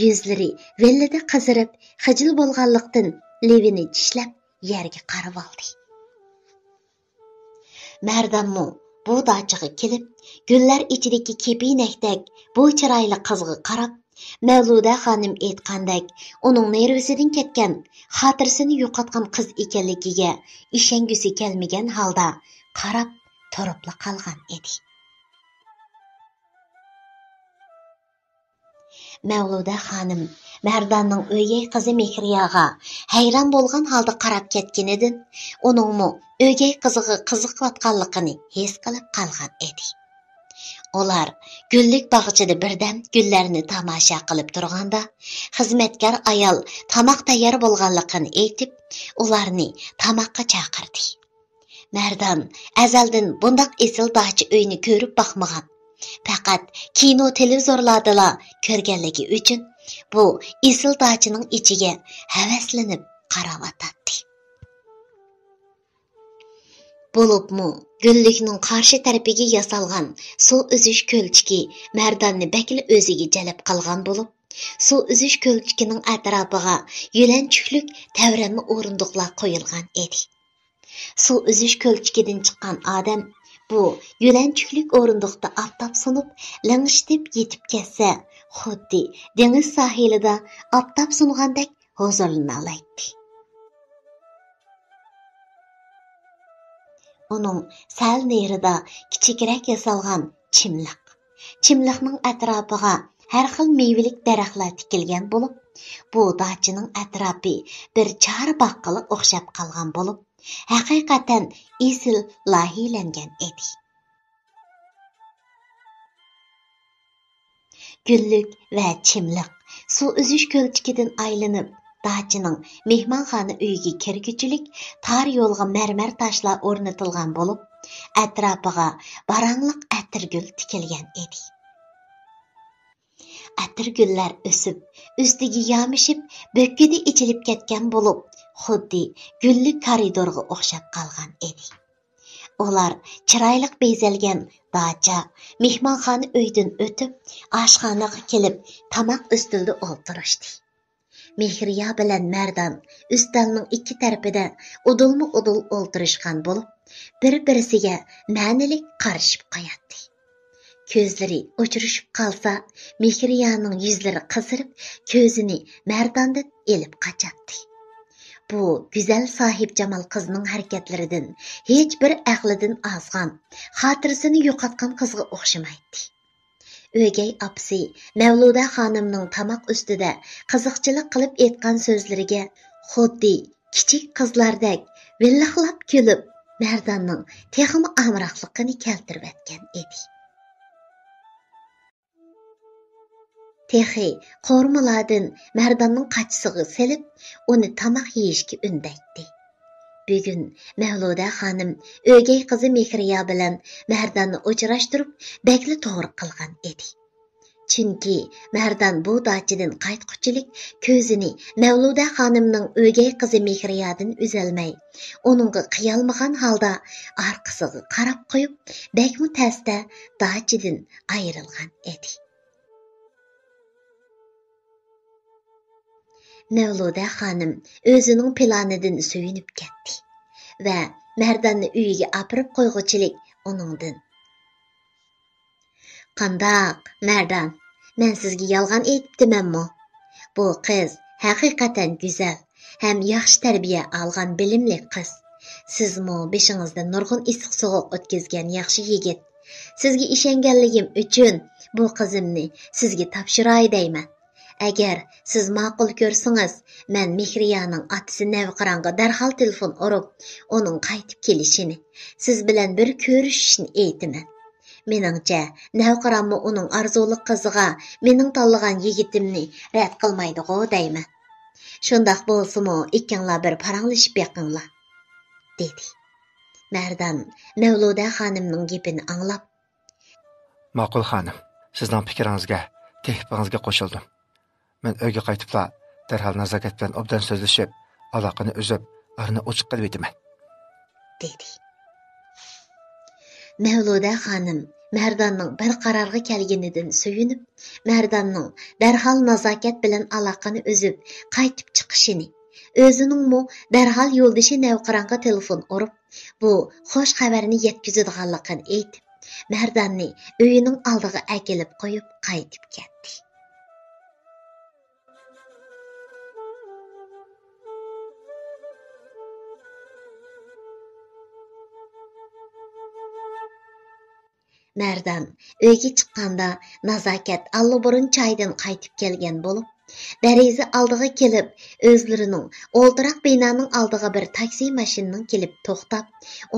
yuzlari vellida qizirib, xijil bo'lganlikdan levini tishlab yerga qarab oldi. Mardonmo bu dachiga kelib, gullar ichidagi kepinakdek bu chiroyli qizga qarab, Mavluda xonim aytgandek, uning nervisidan ketgan, xotirasini yo'qotgan qiz ekanligiga ishongisi kelmagan holda qarab turibla qolgan edi. Mavluda xonim Mardonning o'gay qizi Mehriyaga hayron bo'lgan holda qarab ketganidan, uningmi o'gay qiziga qiziqayotganligini his qilib qolgan edi. Ular gullik bog'chada birdam gullarni tomosha qilib turganda, xizmatkor ayol tomoq tayyor bo'lganligini aytib, ularni tomoqqa chaqirdi. Mardon azaldan bundoq esil dachi uyni ko'rib boqmagan. Faqat kino televizorlarda ko'rganligi uchun bu esil dachining ichiga havaslanib qarayotdi. Bo'libmi, gullikning qarshi tarafiga yasalgan suv uzish ko'lchiki Mardonni bakli o'ziga jalb qilgan bo'lib, suv uzish ko'lchikining atrofiga yo'lanchuklik tavranma o'rindiqlar qo'yilgan edi. Suv uzish ko'lchikidan chiqqan odam Bu yo'lanchuklik o'rindiqda aftob sunib, lang'ishtib yetib ketsa, xuddi dengiz sahilida aftob sungandek huzurlana olaydi. Onun sal nerida kichikroq yasalgan chimliq. Chimliqning atrofiga har xil meyvelik daraxtlar tikilgan bo'lib, bu dachining atrofi bir char baqqaga o'xshab qolgan bo'lib, haqiqatan esil loyihalangan edi. Güllik va chimliq suv uzish ko'lchikidan aylanib, dachining mehmonxona uyiga kirguchilik tar yo'lga marmar toshlar o'rnatilgan bo'lib, atrofiga barangliq atirgul tikilgan edi. Atirgullar o'sib, ustiga yamishib, bo'kkida ichilib ketgan bo'lib, xuddi gullik koridorga o'xshab qolgan edi. Ular chiroyli bezalgan dacha mehmonxona uydan o'tib, oshxonaga kelib, tamoq ustida o'tirishdi. Mehriya bilan Mardan ustalning ikki tarafida udulma-udul o'tirishgan bo'lib, bir-birisiga ma'nilik qarashib qo'yadi. Ko'zlari o'chirishib qolsa, Mehriyaning yuzlari qizirib, ko'zini Mardandan elib qochadi. Bu güzel sahip Jamal qizning harakatlaridan hech bir aqlidan ozgan, xotirasini yo'qotgan qizga o'xshamaydi. O'gay apsi Mavluda xonimning tamoq ustida qiziqchilik qilib aytgan so'zlariga xuddi kichik qizlardek villaqlab kulib, Mardanning texmi amroqligini keltirib etgan edi. Texi qormalardan Mardanning qachisiga selib, uni tamoq yeyishga undaydi. Bugun Mavluda xonim o'gay qizi Mehriya bilan Mardanni uchrashtirib, bekli to'g'ri qilgan edi. Chunki Mardan bu dachidan qaytquchilik ko'zini Mavluda xonimning o'gay qizi Mehriyadan uzalmay, uningga qiyalmagan holda orqasiga qarab qo'yib, bekmi tasda dachidan ayrilgan edi. Mavluda xonim o'zining planidan suyunib ketdi va Mardanni uyiga apirib qo'yg'uchilik uningdan. Qandaq, Mardan, men sizga yolg'on aytibdimanmi? Bu qiz haqiqatan go'zal ham yaxshi tarbiya olgan bilimli qiz. Sizmi beshingizda nurg'un issiq sovuq o'tkazgan yaxshi yigit. Sizga ishonganligim uchun bu qizimni sizga topshiray deyman. Agar siz ma'qul ko'rsangiz, men Mehriyaning otasi Navqironga darhol telefon urib, uning qaytib kelishini, siz bilan bir ko'rishishni aytaman. Meningcha, Navqironmi uning arzuli qiziga mening tanlagan yigitimni rad qilmaydi-ku deyman. Shundoq bo'lsa-mu, ikkinglar bir paranglashib beqinglar, dedi. Mardan Mavluda xonimning gapini anglab, Ma'qul xonim, sizning fikringizga, tehbingizga qo'shildim. Men uyga qaytibla darhol nazokat bilan obdan so'zlashib, aloqani uzib, arni ochiq qilib etaman, dedi. Mavluda xonim Mardanning bir qarorga kelganidan suyunib, Mardanning darhol nazokat bilan aloqani uzib, qaytib chiqishini, o'zining darhol yo'ldoshi Navqironga telefon urib, bu xo'sh xabarni yetkazadiganligini aytib, Mardanni uyining oldiga akilib qo'yib qaytib ketdi. Mardan uyga chiqqanda nazokat allaburun choydan qaytib kelgan bo'lib, dariza oldiga kelib, o'zlarining o'ltiraq binoning oldiga bir taksi mashinaning kelib to'xtab,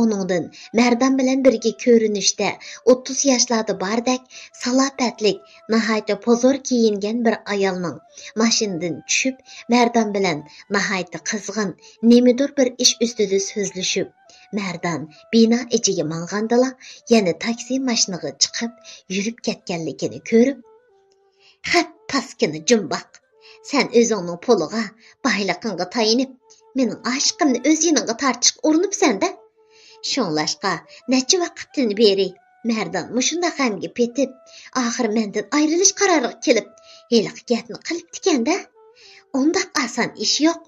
uningdan Mardan bilan birga ko'rinishda 30 yoshlarda bordek salobatlik, nihoyat pozor kiyingan bir ayolning mashinadan tushib, Mardan bilan nihoyat qizg'in, nemidir bir ish ustida so'zlashib, Mardan bino ichiga mang'andala, yana taksi mashinaga chiqib, yurib ketganligini ko'rib, "Xat paskini jumboq, sen o'zingning puliga, boyliqingga tayinib, mening aşkımni o'z yoningga tortishga urinibsan-da. Shunlashqa necha vaqtdan beri Mardan mushunda g'amga petib, oxir mendan ayrilish qaroriga kelib, heliq gapni qilibdi-kanda. Undaq oson ish yo'q.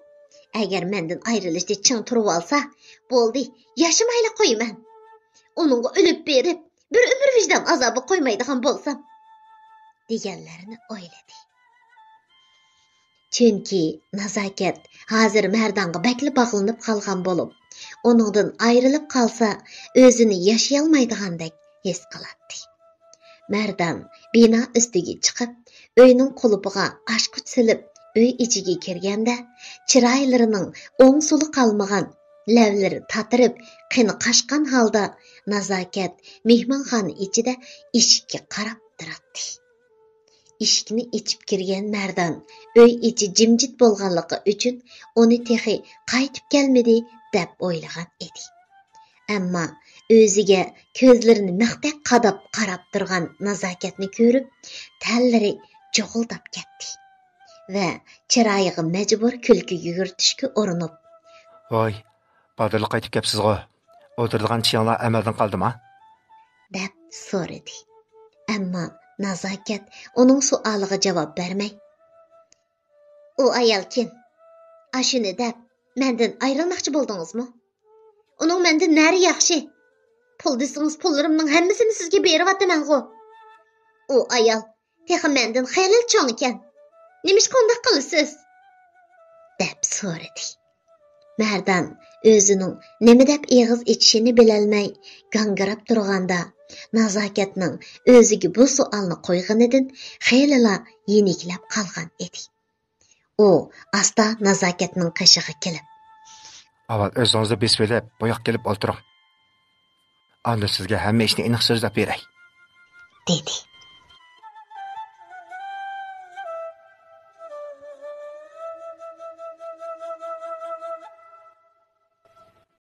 Agar mendan ayrilishda ching turib olsa, bo'ldi, yashamayla qo'yman. onunğa ölüp berip, bir ömür vicdan azabı qoymaydigan bolsam, deganlarini o'yladi. Chunki nazokat hozir Mardonga bakli bog'lanib qolgan bo'lib, oningdan ayrilib qolsa, o'zini yashayolmaydigandek his qiladi. Mardon bino ustiga chiqib, uyning qulubiga oshkuch silib, uy ichiga kirganda, chiroylarining o'ng suli qolmagan, lavlari tatirib, qini qashqan holda nazokat mehmonxona ichida eshikka qarab turadi. Eshikni ichib kirgan Mardon uy ichi jimjit bo'lganligi uchun uni texi qaytib kelmadi deb o'ylagan edi. Ammo o'ziga ko'zlarini maqtaq qadab qarab turgan nazokatni ko'rib, tallari jo'g'ildab ketdi va chiroyiga majbur kulki yugurtishga urinib, "Voy, Badrli qaytib kelibsiz-ku. O'tirdigan chiyonlar amaldan qoldimi?" deb so'radi. Ammo nazokat uning suoliga javob bermay, "U ayol kim? Ashuni deb mendan ayrilmoqchi bo'ldingizmi? Uning mendan nari yaxshi. Pul desangiz pullarimning hammasini sizga beryapman-ku. U ayol texi mendan xeyli cho'ng ekan. Nimishqa undaq qilasiz?" deb so'radi. Mardon o'zining nima deb eg'iz ichishini bilolmay gangirab turganda, nazokatning o'ziga bu savolni qo'yganidan xeylilar yeniklab qolgan edi. U asta nazokatning qishig'i kelib, "Avval o'zingizni besvelab, bu yoqqa kelib o'tiring. Anda sizga hamma ishni aniq so'zlab beray", dedi.